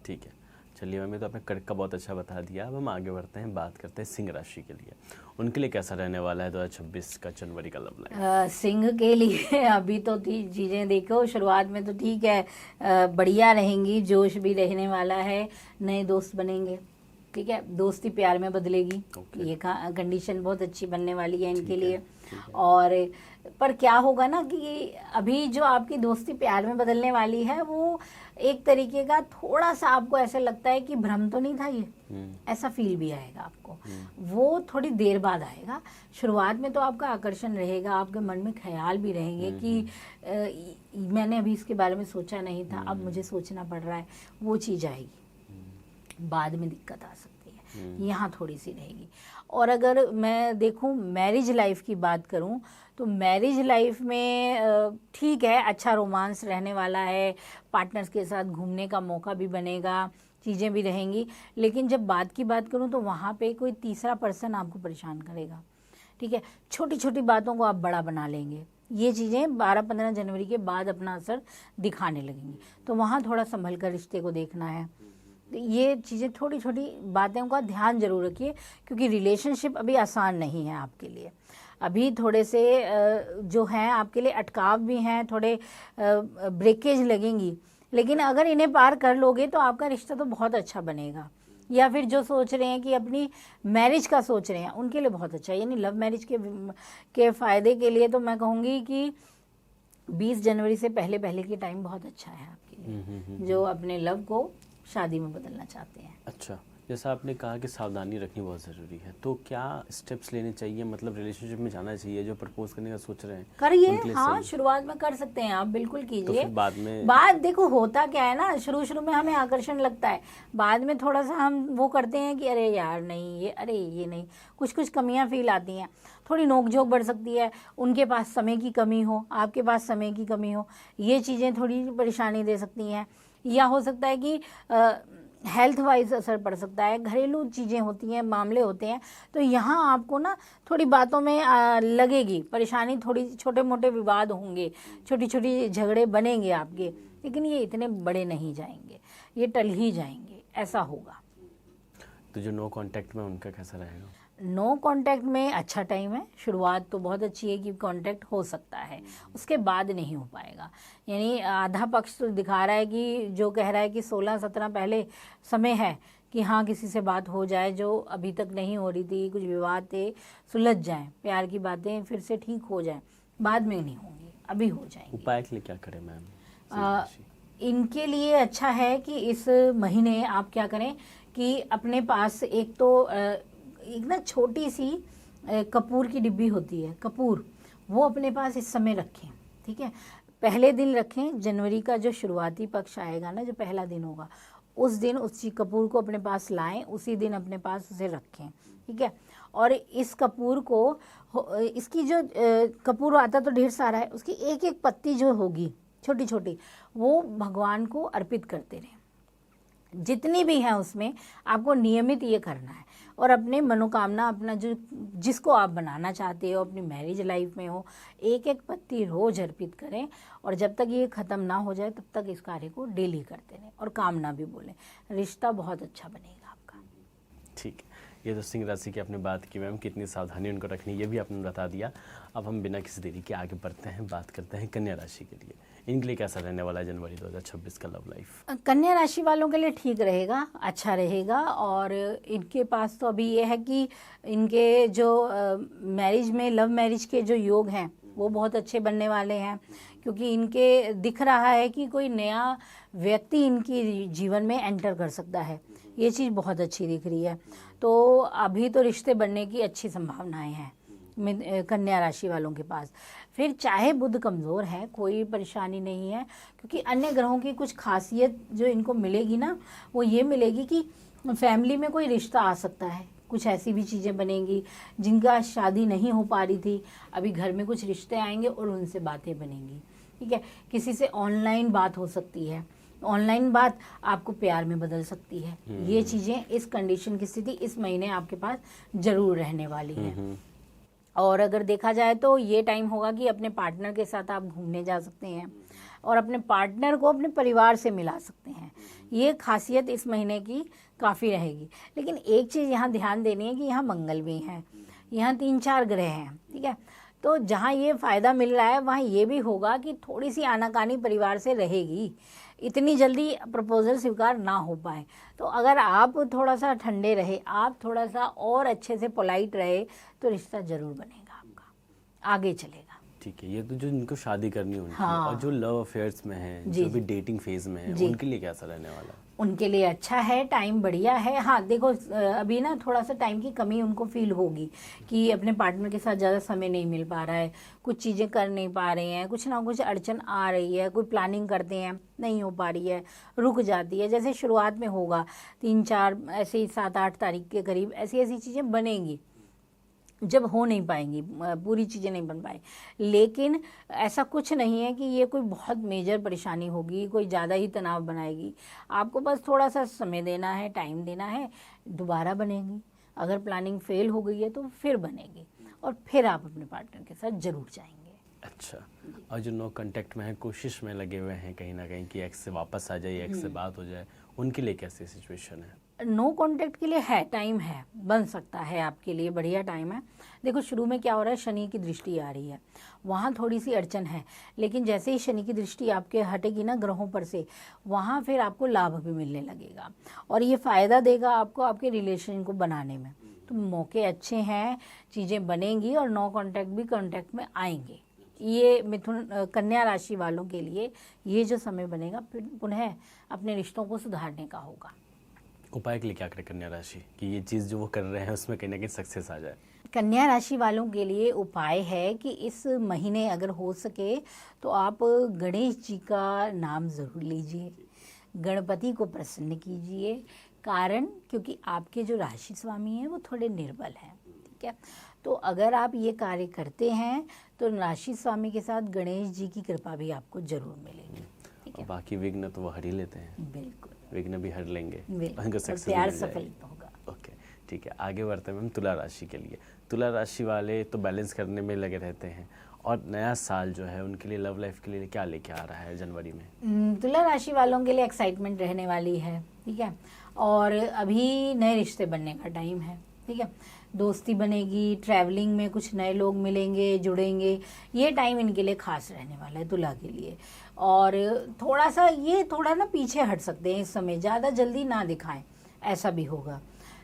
ठीक है, चलिए मैम, तो आपने कर्क का बहुत अच्छा बता दिया। अब हम आगे बढ़ते हैं, बात करते हैं सिंह राशि के लिए। उनके लिए कैसा रहने वाला है 2026 का जनवरी का लव लाइफ? सिंह के लिए अभी तो चीज़ें देखो, शुरुआत में तो ठीक है, बढ़िया रहेंगी, जोश भी रहने वाला है, नए दोस्त बनेंगे, ठीक है, दोस्ती प्यार में बदलेगी। ये कंडीशन बहुत अच्छी बनने वाली है इनके लिए। और पर क्या होगा ना कि अभी जो आपकी दोस्ती प्यार में बदलने वाली है वो एक तरीके का थोड़ा सा आपको ऐसा लगता है कि भ्रम तो नहीं था ये, ऐसा फील भी आएगा आपको। वो थोड़ी देर बाद आएगा। शुरुआत में तो आपका आकर्षण रहेगा, आपके मन में ख्याल भी रहेंगे कि मैंने अभी इसके बारे में सोचा नहीं था, अब मुझे सोचना पड़ रहा है, वो चीज़ आएगी। बाद में दिक्कत आ सकती है, यहाँ थोड़ी सी रहेगी। और अगर मैं देखूं मैरिज लाइफ की बात करूं तो मैरिज लाइफ में ठीक है, अच्छा रोमांस रहने वाला है, पार्टनर्स के साथ घूमने का मौका भी बनेगा, चीज़ें भी रहेंगी। लेकिन जब बात की बात करूं तो वहाँ पे कोई तीसरा पर्सन आपको परेशान करेगा, ठीक है। छोटी छोटी बातों को आप बड़ा बना लेंगे, ये चीज़ें 12-15 जनवरी के बाद अपना असर दिखाने लगेंगी, तो वहाँ थोड़ा संभल कर रिश्ते को देखना है। ये चीज़ें, छोटी छोटी बातों का ध्यान जरूर रखिए, क्योंकि रिलेशनशिप अभी आसान नहीं है आपके लिए। अभी थोड़े से जो हैं आपके लिए अटकाव भी हैं, थोड़े ब्रेकेज लगेंगी, लेकिन अगर इन्हें पार कर लोगे तो आपका रिश्ता तो बहुत अच्छा बनेगा। या फिर जो सोच रहे हैं कि अपनी मैरिज का सोच रहे हैं, उनके लिए बहुत अच्छा है। यानी लव मैरिज के फ़ायदे के लिए तो मैं कहूँगी कि 20 जनवरी से पहले के टाइम बहुत अच्छा है आपके लिए, जो अपने लव को शादी में बदलना चाहते हैं। अच्छा, जैसा आपने कहा कि सावधानी रखनी बहुत ज़रूरी है, तो क्या स्टेप्स लेने चाहिए, मतलब रिलेशनशिप में जाना चाहिए? जो प्रपोज करने का सोच रहे हैं करिए, हाँ, शुरुआत में कर सकते हैं आप, बिल्कुल कीजिए। तो फिर बाद में देखो होता क्या है ना, शुरू में हमें आकर्षण लगता है, बाद में थोड़ा सा हम वो करते हैं कि अरे यार नहीं, ये अरे ये नहीं, कुछ कमियां फील आती हैं, थोड़ी नोकझोंक बढ़ सकती है, उनके पास समय की कमी हो, आपके पास समय की कमी हो, ये चीज़ें थोड़ी परेशानी दे सकती हैं। या हो सकता है कि हेल्थ वाइज असर पड़ सकता है, घरेलू चीज़ें होती हैं, मामले होते हैं, तो यहाँ आपको ना थोड़ी बातों में लगेगी परेशानी, थोड़ी छोटे मोटे विवाद होंगे, छोटी छोटी झगड़े बनेंगे आपके, लेकिन ये इतने बड़े नहीं जाएंगे, ये टल ही जाएंगे, ऐसा होगा। तो जो नो कांटेक्ट में उनका कैसा रहेगा? नो कांटेक्ट में अच्छा टाइम है, शुरुआत तो बहुत अच्छी है कि कांटेक्ट हो सकता है, उसके बाद नहीं हो पाएगा। यानी आधा पक्ष तो दिखा रहा है कि जो कह रहा है कि 16-17 पहले समय है कि हाँ किसी से बात हो जाए, जो अभी तक नहीं हो रही थी, कुछ विवाद थे, सुलझ जाएं, प्यार की बातें फिर से ठीक हो जाएं, बाद में नहीं होंगी, अभी हो जाएंगी। उपाय के लिए क्या करें मैम? इनके लिए अच्छा है कि इस महीने आप क्या करें कि अपने पास एक तो एक ना छोटी सी कपूर की डिब्बी होती है, कपूर, वो अपने पास इस समय रखें, ठीक है। पहले दिन रखें, जनवरी का जो शुरुआती पक्ष आएगा ना, जो पहला दिन होगा, उस दिन उसी कपूर को अपने पास लाएं, उसी दिन अपने पास उसे रखें, ठीक है। और इस कपूर को, इसकी जो कपूर आता तो ढेर सारा है, उसकी एक एक पत्ती जो होगी छोटी छोटी, वो भगवान को अर्पित करते रहें, जितनी भी हैं उसमें आपको नियमित ये करना है। और अपने मनोकामना, अपना जो जिसको आप बनाना चाहते हो, अपनी मैरिज लाइफ में हो, एक एक पत्ती रोज अर्पित करें, और जब तक ये ख़त्म ना हो जाए तब तक इस कार्य को डेली करते रहें, और कामना भी बोलें, रिश्ता बहुत अच्छा बनेगा आपका। ठीक है, ये तो सिंह राशि की आपने बात की मैम, कितनी सावधानी उनको रखनी ये भी आपने बता दिया। अब हम बिना किसी देरी के आगे बढ़ते हैं, बात करते हैं कन्या राशि के लिए। इनके लिए कैसा रहने वाला है जनवरी 2026 का लव लाइफ? कन्या राशि वालों के लिए ठीक रहेगा, अच्छा रहेगा। और इनके पास तो अभी ये है कि इनके जो मैरिज में, लव मैरिज के जो योग हैं वो बहुत अच्छे बनने वाले हैं, क्योंकि इनके दिख रहा है कि कोई नया व्यक्ति इनकी जीवन में एंटर कर सकता है। ये चीज़ बहुत अच्छी दिख रही है। तो अभी तो रिश्ते बनने की अच्छी संभावनाएं हैं कन्या राशि वालों के पास। फिर चाहे बुध कमज़ोर है, कोई परेशानी नहीं है, क्योंकि अन्य ग्रहों की कुछ खासियत जो इनको मिलेगी ना, वो ये मिलेगी कि फैमिली में कोई रिश्ता आ सकता है। कुछ ऐसी भी चीज़ें बनेंगी जिनका शादी नहीं हो पा रही थी, अभी घर में कुछ रिश्ते आएंगे और उनसे बातें बनेंगी। ठीक है, किसी से ऑनलाइन बात हो सकती है, ऑनलाइन बात आपको प्यार में बदल सकती है। ये चीज़ें, इस कंडीशन की स्थिति इस महीने आपके पास जरूर रहने वाली है। और अगर देखा जाए तो ये टाइम होगा कि अपने पार्टनर के साथ आप घूमने जा सकते हैं और अपने पार्टनर को अपने परिवार से मिला सकते हैं। ये खासियत इस महीने की काफ़ी रहेगी। लेकिन एक चीज़ यहाँ ध्यान देनी है कि यहाँ मंगल भी हैं, यहाँ 3-4 ग्रह हैं। ठीक है, तो जहाँ ये फ़ायदा मिल रहा है वहाँ ये भी होगा कि थोड़ी सी आनाकानी परिवार से रहेगी, इतनी जल्दी प्रपोजल स्वीकार ना हो पाए। तो अगर आप थोड़ा सा ठंडे रहे, आप थोड़ा सा और अच्छे से पोलाइट रहे, तो रिश्ता ज़रूर बनेगा आपका, आगे चलेगा। ठीक है, ये तो जो इनको शादी करनी होगी। हाँ। और जो लव अफेयर्स में है, जो भी डेटिंग फेज में है, उनके लिए कैसा रहने वाला है? उनके लिए अच्छा है, टाइम बढ़िया है। हाँ देखो, अभी ना थोड़ा सा टाइम की कमी उनको फील होगी कि अपने पार्टनर के साथ ज़्यादा समय नहीं मिल पा रहा है, कुछ चीज़ें कर नहीं पा रहे हैं, कुछ ना कुछ अड़चन आ रही है, कोई प्लानिंग करते हैं नहीं हो पा रही है, रुक जाती है। जैसे शुरुआत में होगा 3-4 ऐसे ही 7-8 तारीख के करीब ऐसी ऐसी चीज़ें बनेंगी, जब हो नहीं पाएंगी, पूरी चीज़ें नहीं बन पाए। लेकिन ऐसा कुछ नहीं है कि ये कोई बहुत मेजर परेशानी होगी, कोई ज़्यादा ही तनाव बनाएगी। आपको बस थोड़ा सा समय देना है, टाइम देना है, दोबारा बनेगी। अगर प्लानिंग फेल हो गई है तो फिर बनेगी और फिर आप अपने पार्टनर के साथ ज़रूर जाएंगे। अच्छा, और जो नो कांटेक्ट में है, कोशिश में लगे हुए हैं कहीं ना कहीं कि एक्स से वापस आ जाए, एक्स से बात हो जाए, उनके लिए कैसी सिचुएशन है? नो कांटेक्ट के लिए है, टाइम है, बन सकता है आपके लिए, बढ़िया टाइम है। देखो शुरू में क्या हो रहा है, शनि की दृष्टि आ रही है, वहाँ थोड़ी सी अड़चन है। लेकिन जैसे ही शनि की दृष्टि आपके हटेगी ना ग्रहों पर से, वहाँ फिर आपको लाभ भी मिलने लगेगा और ये फ़ायदा देगा आपको आपके रिलेशन को बनाने में। तो मौके अच्छे हैं, चीज़ें बनेंगी और नो कांटेक्ट भी कांटेक्ट में आएंगे। ये मिथुन कन्या राशि वालों के लिए ये जो समय बनेगा, पुनः अपने रिश्तों को सुधारने का होगा। उपाय के लिए क्या करें कन्या राशि कि ये चीज़ जो वो कर रहे हैं उसमें कहीं ना कहीं सक्सेस आ जाए? कन्या राशि वालों के लिए उपाय है कि इस महीने अगर हो सके तो आप गणेश जी का नाम ज़रूर लीजिए, गणपति को प्रसन्न कीजिए। कारण क्योंकि आपके जो राशि स्वामी हैं वो थोड़े निर्बल हैं। ठीक है, तो अगर आप ये कार्य करते हैं तो राशि स्वामी के साथ गणेश जी की कृपा भी आपको जरूर मिलेगी। ठीक है, बाकी विघ्न तो वो हर ही लेते हैं। बिल्कुल, विघ्न भी हर लेंगे, बिल्कुल, प्यार सफल होगा। ओके, ठीक है, आगे बढ़ते हैं मैम तुला राशि के लिए। तुला राशि वाले तो बैलेंस करने में लगे रहते हैं, और नया साल जो है उनके लिए लव लाइफ के लिए क्या लेके आ रहा है जनवरी में? तुला राशि वालों के लिए एक्साइटमेंट रहने वाली है। ठीक है, और अभी नए रिश्ते बनने का टाइम है। ठीक है, दोस्ती बनेगी, ट्रैवलिंग में कुछ नए लोग मिलेंगे, जुड़ेंगे। ये टाइम इनके लिए खास रहने वाला है तुला के लिए। और थोड़ा सा ये थोड़ा ना पीछे हट सकते हैं इस समय, ज़्यादा जल्दी ना दिखाएं, ऐसा भी होगा।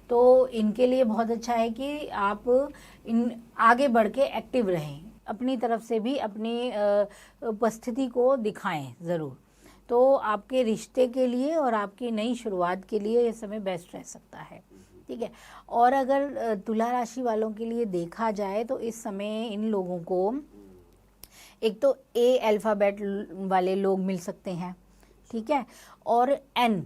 तो इनके लिए बहुत अच्छा है कि आप इन आगे बढ़ के एक्टिव रहें, अपनी तरफ से भी अपनी उपस्थिति को दिखाएं ज़रूर। तो आपके रिश्ते के लिए और आपकी नई शुरुआत के लिए ये समय बेस्ट रह सकता है। ठीक है, और अगर तुला राशि वालों के लिए देखा जाए तो इस समय इन लोगों को एक तो ए अल्फ़ाबेट वाले लोग मिल सकते हैं। ठीक है, और एन,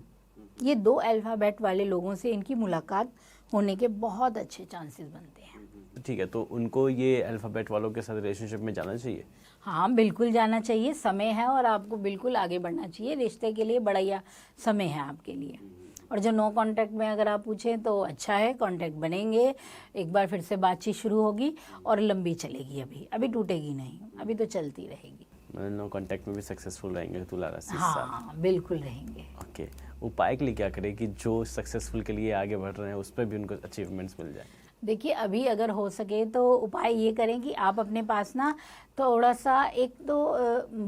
ये 2 अल्फ़ाबेट वाले लोगों से इनकी मुलाकात होने के बहुत अच्छे चांसेस बनते हैं। ठीक है, तो उनको ये अल्फ़ाबेट वालों के साथ रिलेशनशिप में जाना चाहिए? हाँ बिल्कुल जाना चाहिए, समय है और आपको बिल्कुल आगे बढ़ना चाहिए। रिश्ते के लिए बढ़िया समय है आपके लिए। और जो नो कांटेक्ट में अगर आप पूछें तो अच्छा है, कांटेक्ट बनेंगे, एक बार फिर से बातचीत शुरू होगी और लंबी चलेगी। अभी टूटेगी नहीं, अभी तो चलती रहेगी। नो कांटेक्ट में भी सक्सेसफुल रहेंगे तुला राशि? हाँ बिल्कुल रहेंगे। ओके, उपाय के लिए क्या करें कि जो सक्सेसफुल के लिए आगे बढ़ रहे हैं उस पर भी उनको अचीवमेंट्स मिल जाए? देखिए अभी अगर हो सके तो उपाय ये करें कि आप अपने पास ना थोड़ा सा एक तो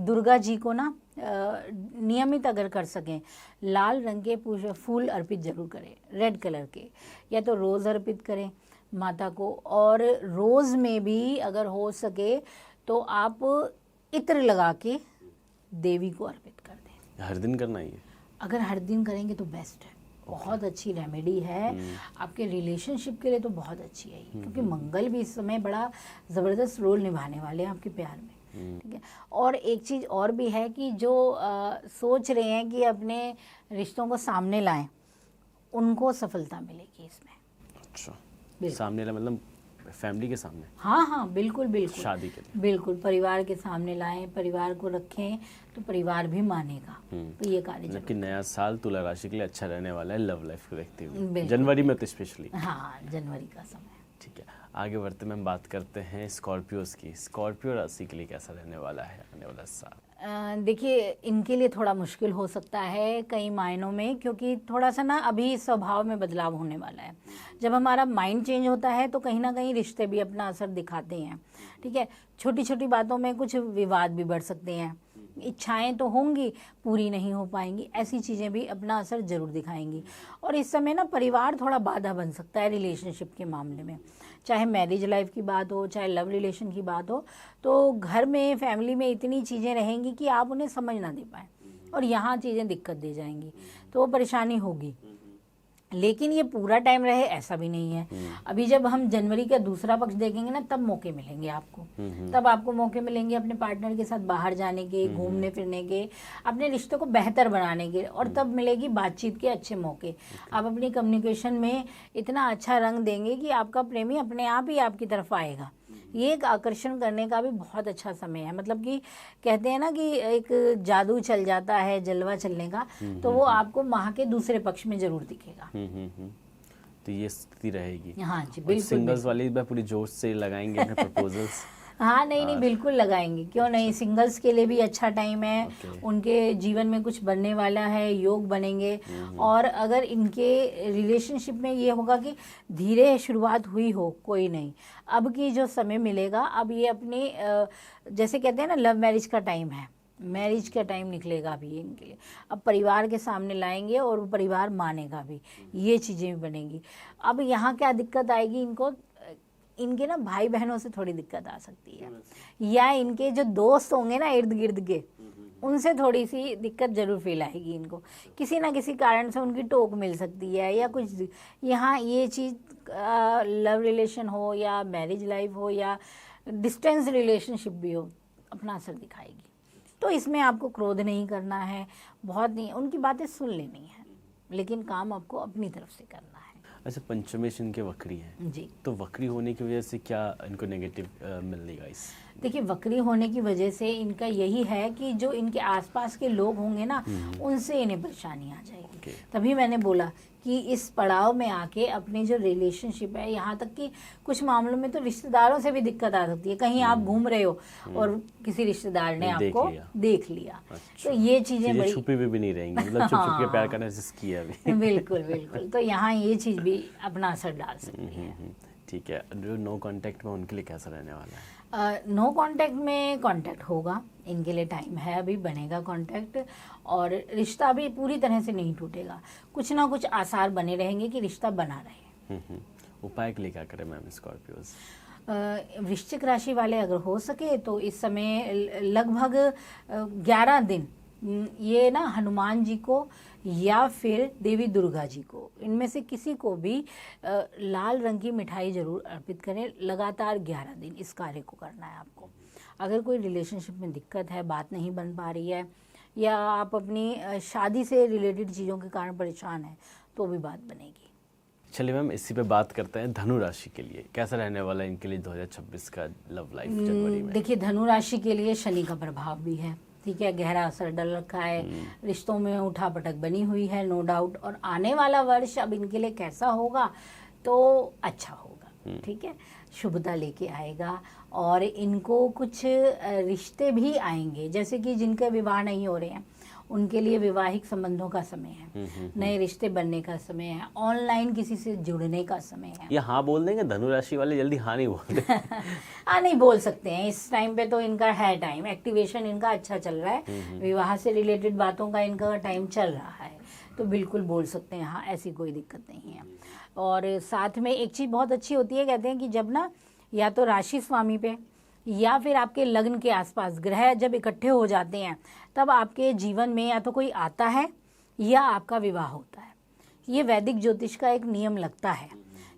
दुर्गा जी को ना नियमित अगर कर सकें, लाल रंग के फूल अर्पित जरूर करें, रेड कलर के, या तो रोज़ अर्पित करें माता को। और रोज़ में भी अगर हो सके तो आप इत्र लगा के देवी को अर्पित कर दें। हर दिन करना ही है? अगर हर दिन करेंगे तो बेस्ट है, बहुत अच्छी रेमेडी है आपके रिलेशनशिप के लिए, तो बहुत अच्छी है ये, क्योंकि मंगल भी इस समय बड़ा ज़बरदस्त रोल निभाने वाले हैं आपके प्यार में। ठीक है। और एक चीज़ और भी है कि जो सोच रहे हैं कि अपने रिश्तों को सामने लाएं, उनको सफलता मिलेगी इसमें। अच्छा, सामने ला मतलब फैमिली के सामने? हाँ हाँ, बिल्कुल बिल्कुल, शादी के लिए बिल्कुल परिवार के सामने लाएं, परिवार को रखें तो परिवार भी मानेगा। तो ये कार्य जबकि नया साल तुला राशि के लिए अच्छा रहने वाला है लव लाइफ को देखते हुए, बिल्कुल। जनवरी में तो स्पेशली। हाँ, जनवरी का समय। ठीक है, आगे बढ़ते में हम बात करते हैं स्कॉर्पियोज की। स्कॉर्पियो राशि के लिए कैसा रहने वाला है आने वाला साल? देखिए, इनके लिए थोड़ा मुश्किल हो सकता है कई मायनों में, क्योंकि थोड़ा सा ना अभी स्वभाव में बदलाव होने वाला है। जब हमारा माइंड चेंज होता है तो कहीं ना कहीं रिश्ते भी अपना असर दिखाते हैं। ठीक है, छोटी छोटी बातों में कुछ विवाद भी बढ़ सकते हैं, इच्छाएं तो होंगी, पूरी नहीं हो पाएंगी, ऐसी चीज़ें भी अपना असर जरूर दिखाएंगी। और इस समय ना परिवार थोड़ा बाधा बन सकता है रिलेशनशिप के मामले में, चाहे मैरिज लाइफ की बात हो, चाहे लव रिलेशन की बात हो। तो घर में, फैमिली में इतनी चीज़ें रहेंगी कि आप उन्हें समझ ना दे पाएँ, और यहाँ चीज़ें दिक्कत दे जाएंगी, तो वो परेशानी होगी। लेकिन ये पूरा टाइम रहे ऐसा भी नहीं है। अभी जब हम जनवरी का दूसरा पक्ष देखेंगे ना, तब मौके मिलेंगे आपको, तब आपको मौके मिलेंगे अपने पार्टनर के साथ बाहर जाने के, घूमने फिरने के, अपने रिश्ते को बेहतर बनाने के, और तब मिलेगी बातचीत के अच्छे मौके। आप अपनी कम्युनिकेशन में इतना अच्छा रंग देंगे कि आपका प्रेमी अपने आप ही आपकी तरफ आएगा। ये एक आकर्षण करने का भी बहुत अच्छा समय है। मतलब कि कहते हैं ना कि एक जादू चल जाता है, जलवा चलने का, तो वो आपको माह के दूसरे पक्ष में जरूर दिखेगा। तो ये स्थिति रहेगी। हाँ जी, बिल्कुल। सिंगल्स वाले पूरी जोश से लगाएंगे अपने प्रपोजल्स? हाँ, नहीं, बिल्कुल लगाएंगे, क्यों नहीं। सिंगल्स के लिए भी अच्छा टाइम है, उनके जीवन में कुछ बनने वाला है, योग बनेंगे। और अगर इनके रिलेशनशिप में ये होगा कि धीरे शुरुआत हुई हो, कोई नहीं, अब की जो समय मिलेगा, अब ये अपने जैसे कहते हैं ना, लव मैरिज का टाइम है, मैरिज का टाइम निकलेगा अभी इनके लिए। अब परिवार के सामने लाएंगे और वो परिवार मानेगा भी, ये चीज़ें भी बनेंगी। अब यहाँ क्या दिक्कत आएगी इनको, इनके ना भाई बहनों से थोड़ी दिक्कत आ सकती है, या इनके जो दोस्त होंगे ना इर्द गिर्द के, उनसे थोड़ी सी दिक्कत जरूर फील आएगी इनको। किसी ना किसी कारण से उनकी टोक मिल सकती है, या कुछ यहाँ ये चीज़ लव रिलेशन हो या मैरिज लाइफ हो या डिस्टेंस रिलेशनशिप भी हो, अपना असर दिखाएगी। तो इसमें आपको क्रोध नहीं करना है, बहुत नहीं, उनकी बातें सुन लेनी है, लेकिन काम आपको अपनी तरफ से करना है। अच्छा, पंचमेश इनके वक्री हैं जी, तो वक्री होने की वजह से क्या इनको नेगेटिव मिलेगा इस? देखिए, वक्री होने की वजह से इनका यही है कि जो इनके आसपास के लोग होंगे ना, उनसे इन्हें परेशानी आ जाएगी। तभी मैंने बोला कि इस पड़ाव में आके अपनी जो रिलेशनशिप है, यहाँ तक कि कुछ मामलों में तो रिश्तेदारों से भी दिक्कत आ सकती है। कहीं आप घूम रहे हो और किसी रिश्तेदार ने आपको देख लिया। अच्छा, तो ये चीजें बड़ी छुपी भी नहीं रहेंगी, मतलब छुप छुप के प्यार करने से किया भी। बिल्कुल बिल्कुल, तो यहाँ ये चीज भी अपना असर डाल सकती है। ठीक है, जो नो कांटेक्ट में उनके लिए कैसा रहने वाला है? नो कांटेक्ट में कांटेक्ट होगा, इनके लिए टाइम है, अभी बनेगा कांटेक्ट, और रिश्ता भी पूरी तरह से नहीं टूटेगा, कुछ ना कुछ आसार बने रहेंगे कि रिश्ता बना रहे। उपाय के लिए क्या करें मैम स्कॉर्पियोज? वृश्चिक राशि वाले अगर हो सके तो इस समय लगभग 11 दिन ये ना हनुमान जी को या फिर देवी दुर्गा जी को, इनमें से किसी को भी लाल रंग की मिठाई जरूर अर्पित करें। लगातार 11 दिन इस कार्य को करना है आपको। अगर कोई रिलेशनशिप में दिक्कत है, बात नहीं बन पा रही है, या आप अपनी शादी से रिलेटेड चीज़ों के कारण परेशान हैं, तो भी बात बनेगी। चलिए मैम, इसी पे बात करते हैं धनु राशि के लिए कैसा रहने वाला है इनके लिए 2026 का लव लाइफ जनवरी में? देखिए, धनु राशि के लिए शनि का प्रभाव भी है, ठीक है, गहरा असर डल रखा है, रिश्तों में उठा पटक बनी हुई है, नो डाउट। और आने वाला वर्ष अब इनके लिए कैसा होगा, तो अच्छा होगा, ठीक है, शुभता लेके आएगा। और इनको कुछ रिश्ते भी आएंगे, जैसे कि जिनके विवाह नहीं हो रहे हैं उनके लिए विवाहिक संबंधों का समय है, नए रिश्ते बनने का समय है, ऑनलाइन किसी से जुड़ने का समय है। ये हाँ बोल देंगे धनु राशि वाले, जल्दी हाँ नहीं बोलते? हाँ, नहीं बोल सकते हैं इस टाइम पे, तो इनका है टाइम, एक्टिवेशन इनका अच्छा चल रहा है, विवाह से रिलेटेड बातों का इनका टाइम चल रहा है, तो बिल्कुल बोल सकते हैं हाँ, ऐसी कोई दिक्कत नहीं है। और साथ में एक चीज़ बहुत अच्छी होती है, कहते हैं कि जब ना या तो राशि स्वामी पे या फिर आपके लग्न के आसपास ग्रह जब इकट्ठे हो जाते हैं तब आपके जीवन में या तो कोई आता है या आपका विवाह होता है। ये वैदिक ज्योतिष का एक नियम लगता है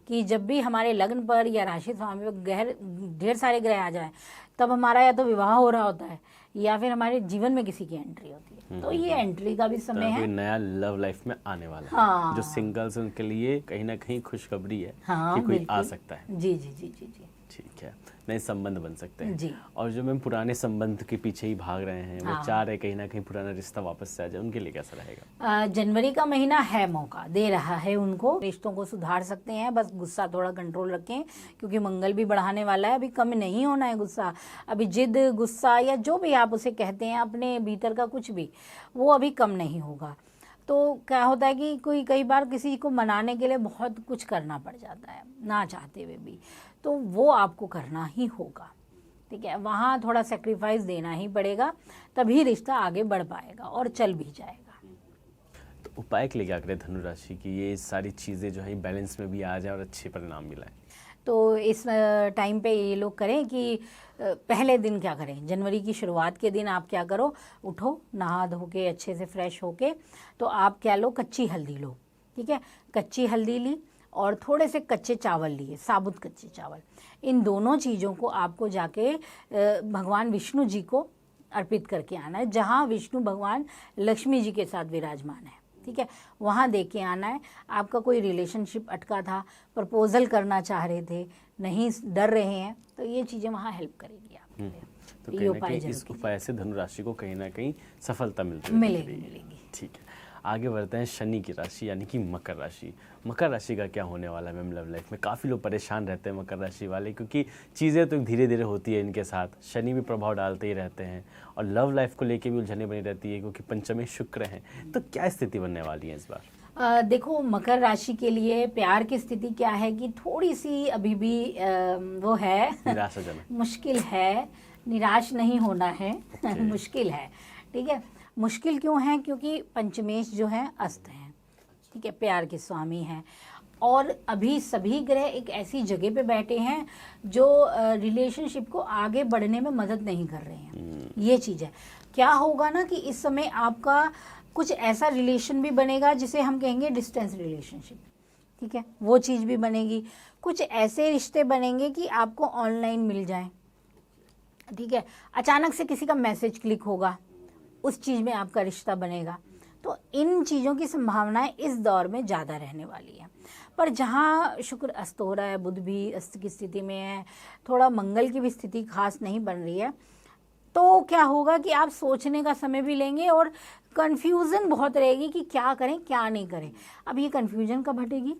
कि जब भी हमारे लग्न पर या राशि स्वामी पर ढेर सारे ग्रह आ जाए तब हमारा या तो विवाह हो रहा होता है या फिर हमारे जीवन में किसी की एंट्री होती है। तो ये एंट्री का भी समय है, नया लव लाइफ में आने वाला है। हाँ। जो सिंगल्स उनके लिए कहीं ना कहीं खुशखबरी है हाँ, कि कोई आ बिल्कुल। सकता है। जी जी जी जी जी ठीक है, नए संबंध बन सकते हैं। जी। और जो मैम पुराने संबंध के पीछे ही भाग रहे हैं, वो हाँ। चाह रहे कहीं ना कहीं पुराना रिश्ता वापस से आ जाए, उनके लिए कैसा रहेगा? जनवरी का महीना है, मौका दे रहा है उनको, रिश्तों को सुधार सकते हैं। बस गुस्सा थोड़ा कंट्रोल रखें क्योंकि मंगल भी बढ़ाने वाला है। अभी कम नहीं होना है गुस्सा, अभी जिद गुस्सा या जो भी आप उसे कहते हैं अपने भीतर का कुछ भी, वो अभी कम नहीं होगा। तो क्या होता है कि कोई कई बार किसी को मनाने के लिए बहुत कुछ करना पड़ जाता है ना चाहते हुए भी, तो वो आपको करना ही होगा। ठीक है, वहाँ थोड़ा सेक्रीफाइस देना ही पड़ेगा, तभी रिश्ता आगे बढ़ पाएगा और चल भी जाएगा। तो उपाय के लिए क्या करें धनु राशि की, ये सारी चीज़ें जो है बैलेंस में भी आ जाए और अच्छे परिणाम मिलाए? तो इस टाइम पे ये लोग करें कि पहले दिन क्या करें, जनवरी की शुरुआत के दिन आप क्या करो, उठो नहा धो के अच्छे से फ्रेश होके, तो आप क्या लो, कच्ची हल्दी लो। ठीक है, कच्ची हल्दी ली और थोड़े से कच्चे चावल लिए, साबुत कच्चे चावल। इन दोनों चीज़ों को आपको जाके भगवान विष्णु जी को अर्पित करके आना है, जहाँ विष्णु भगवान लक्ष्मी जी के साथ विराजमान है। ठीक है, वहाँ दे के आना है। आपका कोई रिलेशनशिप अटका था, प्रपोजल करना चाह रहे थे, नहीं डर रहे हैं, तो ये चीज़ें वहाँ हेल्प करेगी आपके लिए। तो कहीं ना कहीं इस उपाय से धनु राशि को कहीं ना कहीं सफलता मिलेगी। मिलेगी। ठीक है, आगे बढ़ते हैं शनि की राशि यानी कि मकर राशि। मकर राशि का क्या होने वाला है मैम लव लाइफ में? काफ़ी लोग परेशान रहते हैं मकर राशि वाले, क्योंकि चीज़ें तो धीरे धीरे होती है इनके साथ, शनि भी प्रभाव डालते ही रहते हैं और लव लाइफ को लेके भी उलझने बनी रहती है क्योंकि पंचमे शुक्र हैं। तो क्या स्थिति बनने वाली है इस बार? देखो, मकर राशि के लिए प्यार की स्थिति क्या है कि थोड़ी सी अभी भी वो है निराशाजनक, मुश्किल है। निराश नहीं होना है मुश्किल है। ठीक है, मुश्किल क्यों है? क्योंकि पंचमेश जो है अस्त हैं। ठीक है, प्यार के स्वामी हैं और अभी सभी ग्रह एक ऐसी जगह पे बैठे हैं जो रिलेशनशिप को आगे बढ़ने में मदद नहीं कर रहे हैं। ये चीज़ है। क्या होगा ना कि इस समय आपका कुछ ऐसा रिलेशन भी बनेगा जिसे हम कहेंगे डिस्टेंस रिलेशनशिप। ठीक है, वो चीज़ भी बनेगी। कुछ ऐसे रिश्ते बनेंगे कि आपको ऑनलाइन मिल जाए। ठीक है, अचानक से किसी का मैसेज क्लिक होगा, उस चीज़ में आपका रिश्ता बनेगा। तो इन चीज़ों की संभावनाएं इस दौर में ज़्यादा रहने वाली है। पर जहाँ शुक्र अस्त हो रहा है, बुध भी अस्त की स्थिति में है, थोड़ा मंगल की भी स्थिति खास नहीं बन रही है, तो क्या होगा कि आप सोचने का समय भी लेंगे और कन्फ्यूज़न बहुत रहेगी कि क्या करें क्या नहीं करें। अब ये कन्फ्यूजन कब हटेगी?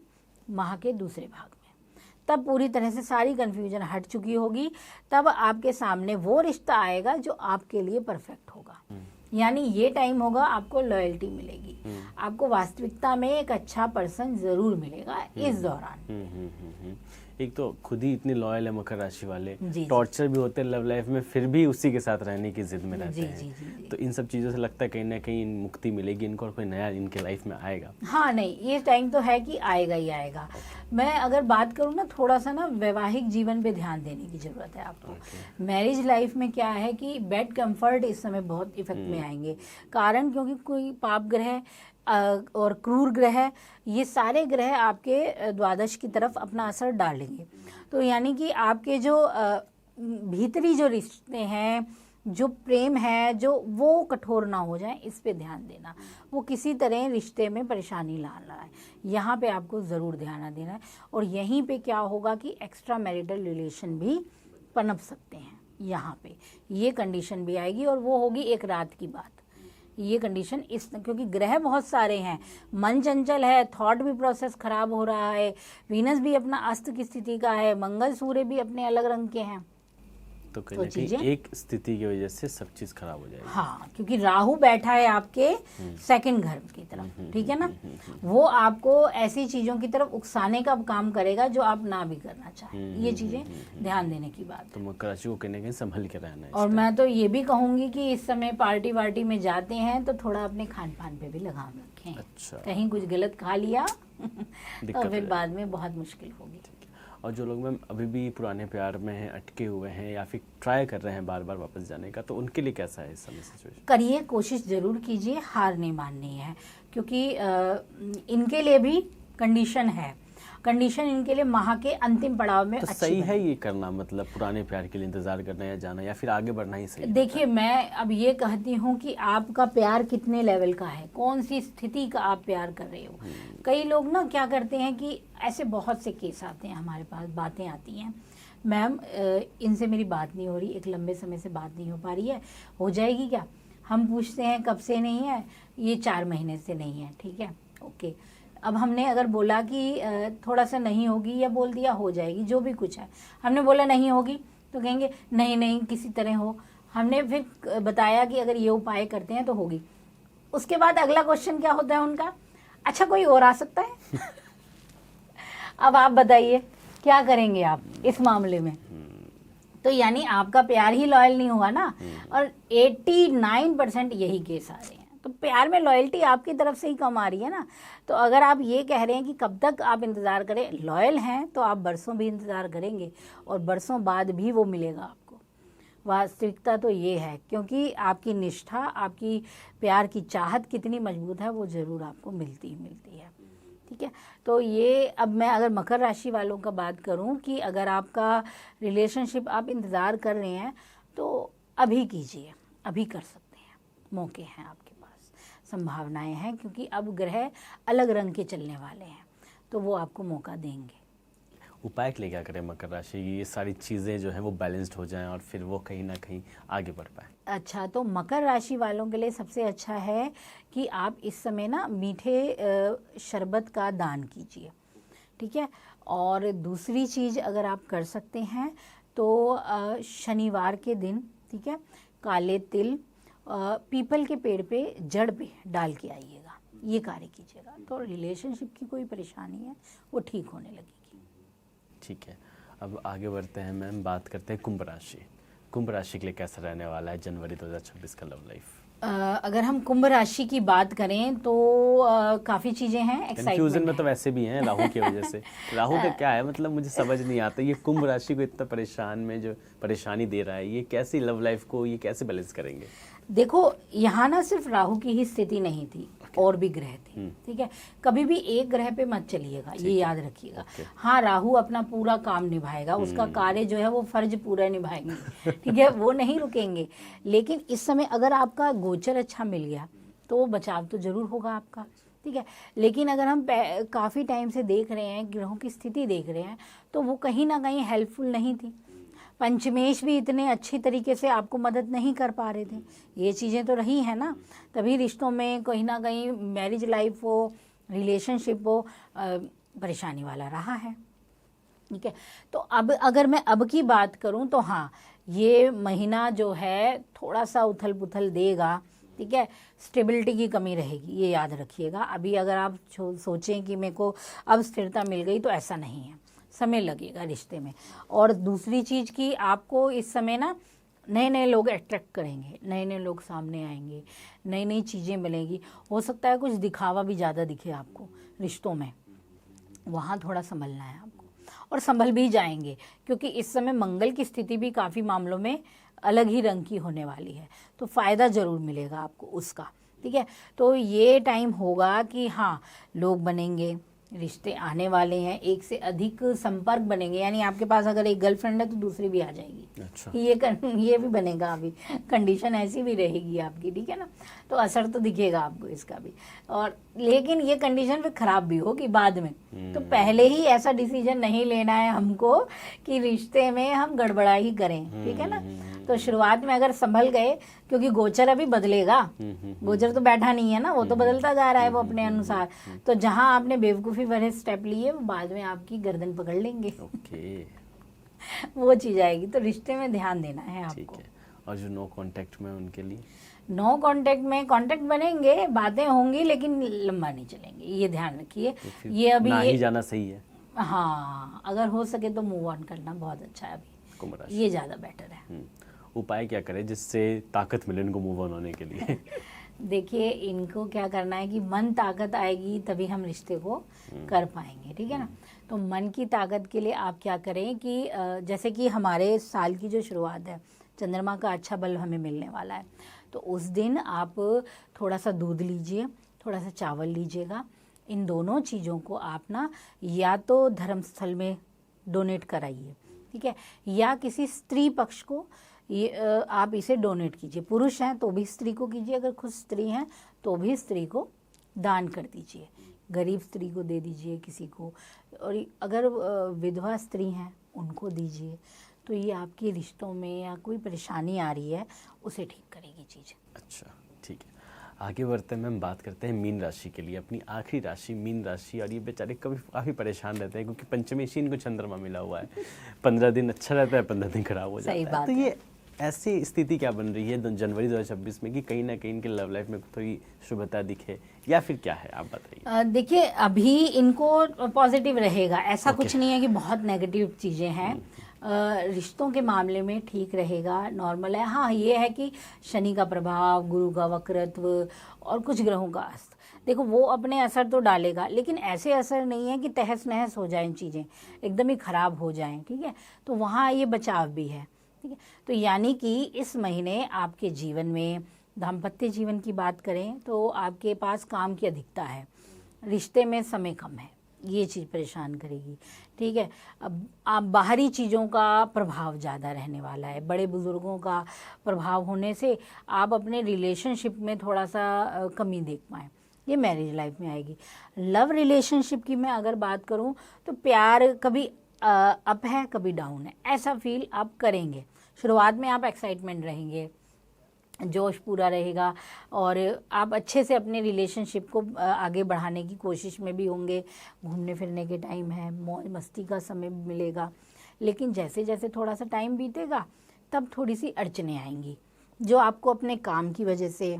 माह के दूसरे भाग में, तब पूरी तरह से सारी कन्फ्यूजन हट चुकी होगी। तब आपके सामने वो रिश्ता आएगा जो आपके लिए परफेक्ट होगा। यानी ये टाइम होगा, आपको लॉयल्टी मिलेगी, आपको वास्तविकता में एक अच्छा पर्सन जरूर मिलेगा इस दौरान। एक तो खुद ही इतनी लॉयल है मकर राशि वाले, जी, टॉर्चर भी होते हैं लव लाइफ में, फिर भी उसी के साथ रहने की जिद में रहते जी, हैं। जी, जी, जी। तो इन सब चीज़ों से लगता है कहीं ना कहीं मुक्ति मिलेगी इनको और कोई नया इनके लाइफ में आएगा। हाँ, नहीं, ये टाइम तो है कि आएगा ही आएगा। मैं अगर बात करूँ ना, थोड़ा सा ना वैवाहिक जीवन पे ध्यान देने की जरूरत है आपको। मैरिज लाइफ में क्या है कि बेड कंफर्ट इस समय बहुत इफेक्ट में आएंगे। कारण क्योंकि कोई पाप ग्रह और क्रूर ग्रह, ये सारे ग्रह आपके द्वादश की तरफ अपना असर डालेंगे। तो यानी कि आपके जो भीतरी जो रिश्ते हैं, जो प्रेम है, जो वो कठोर ना हो जाए, इस पे ध्यान देना। वो किसी तरह रिश्ते में परेशानी ला रहा है, यहाँ पे आपको ज़रूर ध्यान देना है। और यहीं पे क्या होगा कि एक्स्ट्रा मैरिटल रिलेशन भी पनप सकते हैं। यहाँ पे ये कंडीशन भी आएगी और वो होगी एक रात की बात। ये कंडीशन क्योंकि ग्रह बहुत सारे हैं, मन चंचल है, थॉट भी प्रोसेस खराब हो रहा है, वीनस भी अपना अस्त की स्थिति का है, मंगल सूर्य भी अपने अलग रंग के हैं। तो कहीं ना कहीं एक स्थिति की वजह से सब चीज खराब हो जाएगी। हाँ, क्योंकि राहु बैठा है आपके सेकंड घर की तरफ। ठीक है ना, वो आपको ऐसी चीजों की तरफ उकसाने का काम करेगा जो आप ना भी करना चाहें। ये चीजें ध्यान देने की बात है। तो मकर राशि को कहीं ना कहीं संभल के रहना है। और मैं तो ये भी कहूंगी कि इस समय पार्टी वार्टी में जाते हैं तो थोड़ा अपने खान पान पे भी लगाम रखें। अच्छा, कहीं कुछ गलत खा लिया तो फिर बाद में बहुत मुश्किल होगी। और जो लोग मैम अभी भी पुराने प्यार में हैं, अटके हुए हैं या फिर ट्राई कर रहे हैं बार बार वापस जाने का, तो उनके लिए कैसा है इस समय सिचुएशन? करिए, कोशिश ज़रूर कीजिए, हार नहीं माननी है, क्योंकि इनके लिए भी कंडीशन है। कंडीशन इनके लिए माह के अंतिम पड़ाव में तो अच्छी सही है बनेगी। ये करना, मतलब पुराने प्यार के लिए इंतजार करना या जाना, या फिर आगे बढ़ना ही सही है? देखिए, मैं अब ये कहती हूँ कि आपका प्यार कितने लेवल का है, कौन सी स्थिति का आप प्यार कर रहे हो। कई लोग ना क्या करते हैं कि ऐसे बहुत से केस आते हैं हमारे पास, बातें आती हैं, मैम इनसे मेरी बात नहीं हो रही, एक लंबे समय से बात नहीं हो पा रही है, हो जाएगी क्या? हम पूछते हैं कब से नहीं है, ये 4 महीने से नहीं है। ठीक है, ओके। अब हमने अगर बोला कि थोड़ा सा नहीं होगी, या बोल दिया हो जाएगी, जो भी कुछ है, हमने बोला नहीं होगी, तो कहेंगे नहीं नहीं किसी तरह हो। हमने फिर बताया कि अगर ये उपाय करते हैं तो होगी। उसके बाद अगला क्वेश्चन क्या होता है उनका, अच्छा कोई और आ सकता है? अब आप बताइए क्या करेंगे आप इस मामले में? तो यानी आपका प्यार ही लॉयल नहीं हुआ ना। और 89% यही केस आ रहे हैं। तो प्यार में लॉयल्टी आपकी तरफ से ही कम आ रही है ना। तो अगर आप ये कह रहे हैं कि कब तक आप इंतज़ार करें, लॉयल हैं तो आप बरसों भी इंतज़ार करेंगे और बरसों बाद भी वो मिलेगा आपको। वास्तविकता तो ये है, क्योंकि आपकी निष्ठा, आपकी प्यार की चाहत कितनी मजबूत है वो ज़रूर आपको मिलती ही मिलती है। ठीक है, तो ये अब मैं अगर मकर राशि वालों का बात करूं कि अगर आपका रिलेशनशिप आप इंतज़ार कर रहे हैं तो अभी कीजिए, अभी कर सकते हैं, मौके हैं आपके पास, संभावनाएं हैं, क्योंकि अब ग्रह अलग रंग के चलने वाले हैं तो वो आपको मौका देंगे। उपाय के लिए क्या करें मकर राशि, ये सारी चीज़ें जो हैं वो बैलेंस्ड हो जाएं और फिर वो कहीं ना कहीं आगे बढ़ पाए? अच्छा, तो मकर राशि वालों के लिए सबसे अच्छा है कि आप इस समय ना मीठे शरबत का दान कीजिए। ठीक है, और दूसरी चीज़ अगर आप कर सकते हैं तो शनिवार के दिन, ठीक है, काले तिल पीपल के पेड़ पे जड़ पे डाल के आइएगा, ये कार्य कीजिएगा तो रिलेशनशिप की कोई परेशानी है वो ठीक होने लगेगी। ठीक है, अब आगे बढ़ते हैं मैम, बात करते हैं कुंभ राशि। कुंभ राशि के लिए कैसा रहने वाला है जनवरी 2026 का लव लाइफ? अगर हम कुंभ राशि की बात करें तो काफ़ी चीज़ें हैं, कंफ्यूजन एक्साइटमेंट में तो वैसे भी हैं राहु की वजह से। राहु का क्या है, मतलब मुझे समझ नहीं आता ये कुंभ राशि को इतना परेशान में जो परेशानी दे रहा है, ये कैसी लव लाइफ को ये कैसे बैलेंस करेंगे? देखो, यहाँ ना सिर्फ राहु की ही स्थिति नहीं थी, और भी ग्रह थे। ठीक है, कभी भी एक ग्रह पे मत चलिएगा, ये याद रखिएगा। हाँ, राहु अपना पूरा काम निभाएगा, उसका कार्य जो है वो फर्ज पूरा निभाएंगे। ठीक है, वो नहीं रुकेंगे। लेकिन इस समय अगर आपका गोचर अच्छा मिल गया तो बचाव तो जरूर होगा आपका। ठीक है, लेकिन अगर हम काफ़ी टाइम से देख रहे हैं, ग्रहों की स्थिति देख रहे हैं, तो वो कहीं ना कहीं हेल्पफुल नहीं थी। पंचमेश भी इतने अच्छी तरीके से आपको मदद नहीं कर पा रहे थे। ये चीज़ें तो रही हैं ना, तभी रिश्तों में कहीं ना कहीं मैरिज लाइफ हो, रिलेशनशिप हो, परेशानी वाला रहा है। ठीक है, तो अब अगर मैं अब की बात करूं तो हाँ, ये महीना जो है थोड़ा सा उथल पुथल देगा। ठीक है, स्टेबिलिटी की कमी रहेगी, ये याद रखिएगा। अभी अगर आप सोचें कि मेरे को अब स्थिरता मिल गई, तो ऐसा नहीं है, समय लगेगा रिश्ते में। और दूसरी चीज़ कि आपको इस समय ना नए नए लोग अट्रैक्ट करेंगे, नए नए लोग सामने आएंगे, नई नई चीज़ें मिलेंगी। हो सकता है कुछ दिखावा भी ज़्यादा दिखे आपको रिश्तों में, वहाँ थोड़ा संभलना है आपको, और संभल भी जाएंगे, क्योंकि इस समय मंगल की स्थिति भी काफ़ी मामलों में अलग ही रंग की होने वाली है, तो फ़ायदा ज़रूर मिलेगा आपको उसका। ठीक है, तो ये टाइम होगा कि हाँ, लोग बनेंगे, रिश्ते आने वाले हैं, एक से अधिक संपर्क बनेंगे। यानी आपके पास अगर एक गर्लफ्रेंड है तो दूसरी भी आ जाएगी। अच्छा। ये भी बनेगा, अभी कंडीशन ऐसी भी रहेगी आपकी। ठीक है ना, तो असर तो दिखेगा आपको इसका भी। और लेकिन ये कंडीशन फिर खराब भी होगी बाद में, तो पहले ही ऐसा डिसीजन नहीं लेना है हमको कि रिश्ते में हम गड़बड़ा ही करें। ठीक है ना, तो शुरुआत में अगर संभल गए, क्योंकि गोचर अभी बदलेगा, गोचर तो बैठा नहीं है ना, वो तो बदलता जा रहा है वो अपने अनुसार। तो जहां आपने बेवकूफ़ी भरे स्टेप लिए, वो बाद में आपकी गर्दन पकड़ लेंगे। ओके। वो चीज़ आएगी, तो रिश्ते में ध्यान देना है आपको। ठीक है, और जो नो कांटेक्ट में उनके लिए? नो कांटेक्ट में कांटेक्ट बनेंगे, बातें होंगी, लेकिन लंबा नहीं चलेंगे, ये ध्यान रखिए। ये अभी ना ही जाना सही है। हाँ, अगर हो सके तो मूव ऑन करना बहुत अच्छा है अभी, कुंभ राशि ये ज़्यादा बेटर है। उपाय क्या करें जिससे ताकत मिले इनको मूव ऑन होने के लिए? देखिए, इनको क्या करना है कि मन ताकत आएगी तभी हम रिश्ते को कर पाएंगे, ठीक है ना। तो मन की ताकत के लिए आप क्या करें कि जैसे कि हमारे साल की जो शुरुआत है, चंद्रमा का अच्छा बल हमें मिलने वाला है, तो उस दिन आप थोड़ा सा दूध लीजिए, थोड़ा सा चावल लीजिएगा। इन दोनों चीज़ों को आप ना या तो धर्मस्थल में डोनेट कराइए, ठीक है, या किसी स्त्री पक्ष को ये आप इसे डोनेट कीजिए। पुरुष हैं तो भी स्त्री को कीजिए, अगर खुद स्त्री हैं तो भी स्त्री को दान कर दीजिए, गरीब स्त्री को दे दीजिए किसी को, और अगर विधवा स्त्री हैं उनको दीजिए। तो ये आपके रिश्तों में या कोई परेशानी आ रही है उसे ठीक करेगी चीज़। अच्छा, ठीक है। आगे बढ़ते हैं मैम, बात करते हैं मीन राशि के लिए, अपनी आखिरी राशि मीन राशि। और ये बेचारे कभी काफ़ी परेशान रहते हैं क्योंकि पंचमी इसी इनको चंद्रमा मिला हुआ है। 15 दिन अच्छा रहता है, 15 दिन खराब हो जाता है। तो ये ऐसी स्थिति क्या बन रही है जनवरी 2026 में कि कहीं ना कहीं इनके लव लाइफ में थोड़ी शुभता दिखे, या फिर क्या है, आप बताइए। देखिए, अभी इनको पॉजिटिव रहेगा, ऐसा कुछ नहीं है कि बहुत नेगेटिव चीज़ें हैं। रिश्तों के मामले में ठीक रहेगा, नॉर्मल है। हाँ, ये है कि शनि का प्रभाव, गुरु का वक्रत्व और कुछ ग्रहों का अस्त, देखो वो अपने असर तो डालेगा, लेकिन ऐसे असर नहीं है कि तहस नहस हो जाएं चीज़ें, एकदम ही खराब हो जाएं, ठीक है। तो वहाँ ये बचाव भी है, ठीक है। तो यानी कि इस महीने आपके जीवन में, दाम्पत्य जीवन की बात करें तो आपके पास काम की अधिकता है, रिश्ते में समय कम है, ये चीज़ परेशान करेगी, ठीक है। अब आप बाहरी चीज़ों का प्रभाव ज़्यादा रहने वाला है, बड़े बुज़ुर्गों का प्रभाव होने से आप अपने रिलेशनशिप में थोड़ा सा कमी देख पाएँ, ये मैरिज लाइफ में आएगी। लव रिलेशनशिप की मैं अगर बात करूं तो प्यार कभी अप है कभी डाउन है, ऐसा फील आप करेंगे। शुरुआत में आप एक्साइटमेंट रहेंगे, जोश पूरा रहेगा और आप अच्छे से अपने रिलेशनशिप को आगे बढ़ाने की कोशिश में भी होंगे। घूमने फिरने के टाइम है, मौज मस्ती का समय मिलेगा, लेकिन जैसे जैसे थोड़ा सा टाइम बीतेगा तब थोड़ी सी अड़चनें आएंगी जो आपको अपने काम की वजह से,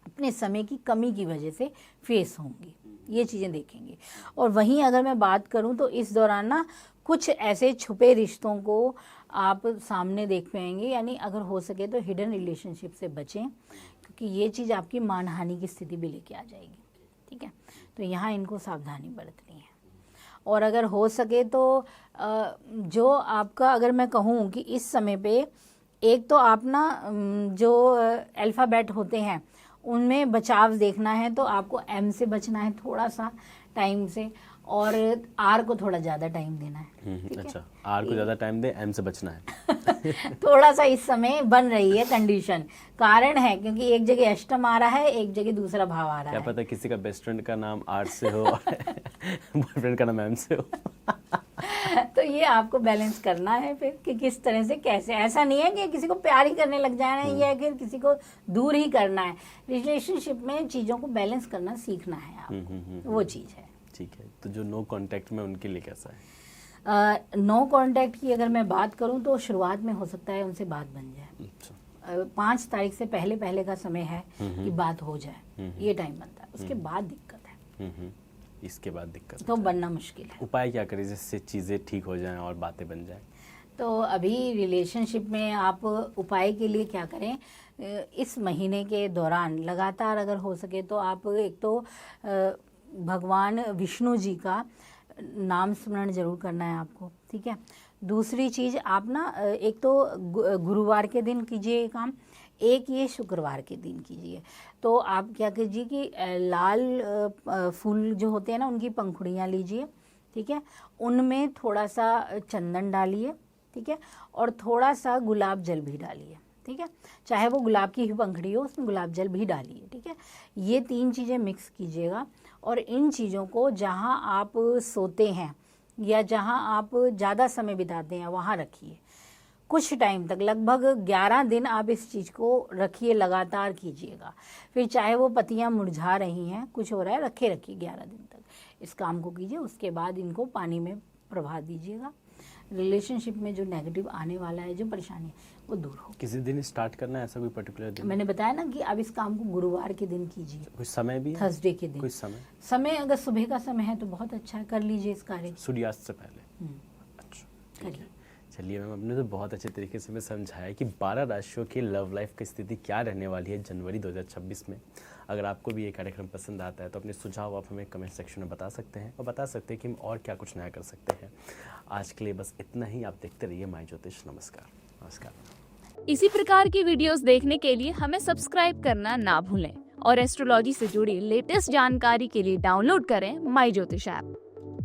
अपने समय की कमी की वजह से फेस होंगी, ये चीज़ें देखेंगे। और वहीं अगर मैं बात करूं तो इस दौरान ना कुछ ऐसे छुपे रिश्तों को आप सामने देख पाएंगे, यानी अगर हो सके तो हिडन रिलेशनशिप से बचें, क्योंकि ये चीज़ आपकी मानहानि की स्थिति भी लेके आ जाएगी, ठीक है। तो यहाँ इनको सावधानी बरतनी है। और अगर हो सके तो जो आपका, अगर मैं कहूँ कि इस समय पे एक तो आप ना जो अल्फ़ाबेट होते हैं उनमें बचाव देखना है, तो आपको एम से बचना है थोड़ा सा टाइम से, और आर को थोड़ा ज़्यादा टाइम देना है। अच्छा, आर को ज़्यादा टाइम दे, एम से बचना है। थोड़ा सा इस समय बन रही है कंडीशन, कारण है क्योंकि एक जगह अष्टम आ रहा है, एक जगह दूसरा भाव आ रहा है। क्या पता किसी का बेस्ट फ्रेंड का नाम आर से हो और बॉयफ्रेंड का नाम एम से हो। तो ये आपको बैलेंस करना है फिर कि किस तरह से कैसे, ऐसा नहीं है कि किसी को प्यार ही करने लग जाना है या कि किसी को दूर ही करना है। रिलेशनशिप में चीज़ों को बैलेंस करना सीखना है आपको, वो चीज़ है। ठीक है, तो जो नो कांटेक्ट में उनके लिए कैसा है? नो कांटेक्ट की अगर मैं बात करूं तो शुरुआत में हो सकता है उनसे बात बन जाए। 5 तारीख से पहले पहले का समय है कि बात हो जाए, ये टाइम बनता है। उसके बाद दिक्कत है, इसके बाद दिक्कत तो बनना मुश्किल है। उपाय क्या करें जिससे चीज़ें ठीक हो जाएं और बातें बन जाएं? तो अभी रिलेशनशिप में आप उपाय के लिए क्या करें, इस महीने के दौरान लगातार अगर हो सके तो आप एक तो भगवान विष्णु जी का नाम स्मरण जरूर करना है आपको, ठीक है। दूसरी चीज़ आप ना एक तो गुरुवार के दिन कीजिए ये काम, एक ये शुक्रवार के दिन कीजिए। तो आप क्या कीजिए कि लाल फूल जो होते हैं ना उनकी पंखुड़ियाँ लीजिए, ठीक है, उनमें थोड़ा सा चंदन डालिए, ठीक है, और थोड़ा सा गुलाब जल भी डालिए, ठीक है, चाहे वो गुलाब की ही पंखुड़ी हो उसमें गुलाब जल भी डालिए, ठीक है। ये 3 चीज़ें मिक्स कीजिएगा और इन चीज़ों को जहाँ आप सोते हैं या जहाँ आप ज़्यादा समय बिताते हैं वहाँ रखिए कुछ टाइम तक, लगभग 11 दिन आप इस चीज़ को रखिए, लगातार कीजिएगा। फिर चाहे वो पत्तियाँ मुरझा रही हैं, कुछ हो रहा है, रखिए 11 दिन तक इस काम को कीजिए। उसके बाद इनको पानी में प्रभा दीजिएगा। रिलेशनशिप में जो नेगेटिव आने वाला है, जो परेशानी है, वो दूर हो। किसी दिन स्टार्ट करना है, ऐसा कोई पर्टिकुलर दिन? मैंने बताया ना कि अब इस काम को गुरुवार के दिन कीजिए। कोई समय भी है? थर्सडे के दिन। कोई समय अगर सुबह का समय है तो बहुत अच्छा है, कर लीजिए इस कार्य। सूर्यास्त से पहले? अच्छा, ठीक है। चलिए मैम, आपने तो बहुत अच्छे तरीके से हमें समझाया कि 12 राशियों की लव लाइफ की स्थिति क्या रहने वाली है जनवरी 2026 में। अगर आपको भी ये कार्यक्रम पसंद आता है तो अपने सुझाव आप हमें कमेंट सेक्शन में बता सकते हैं और बता सकते हैं कि हम और क्या कुछ नया कर सकते हैं। आज के लिए बस इतना ही। आप देखते रहिए माय ज्योतिष। नमस्कार। नमस्कार। इसी प्रकार की वीडियोस देखने के लिए हमें सब्सक्राइब करना ना भूलें और एस्ट्रोलॉजी से जुड़ी लेटेस्ट जानकारी के लिए डाउनलोड करें माय ज्योतिष ऐप।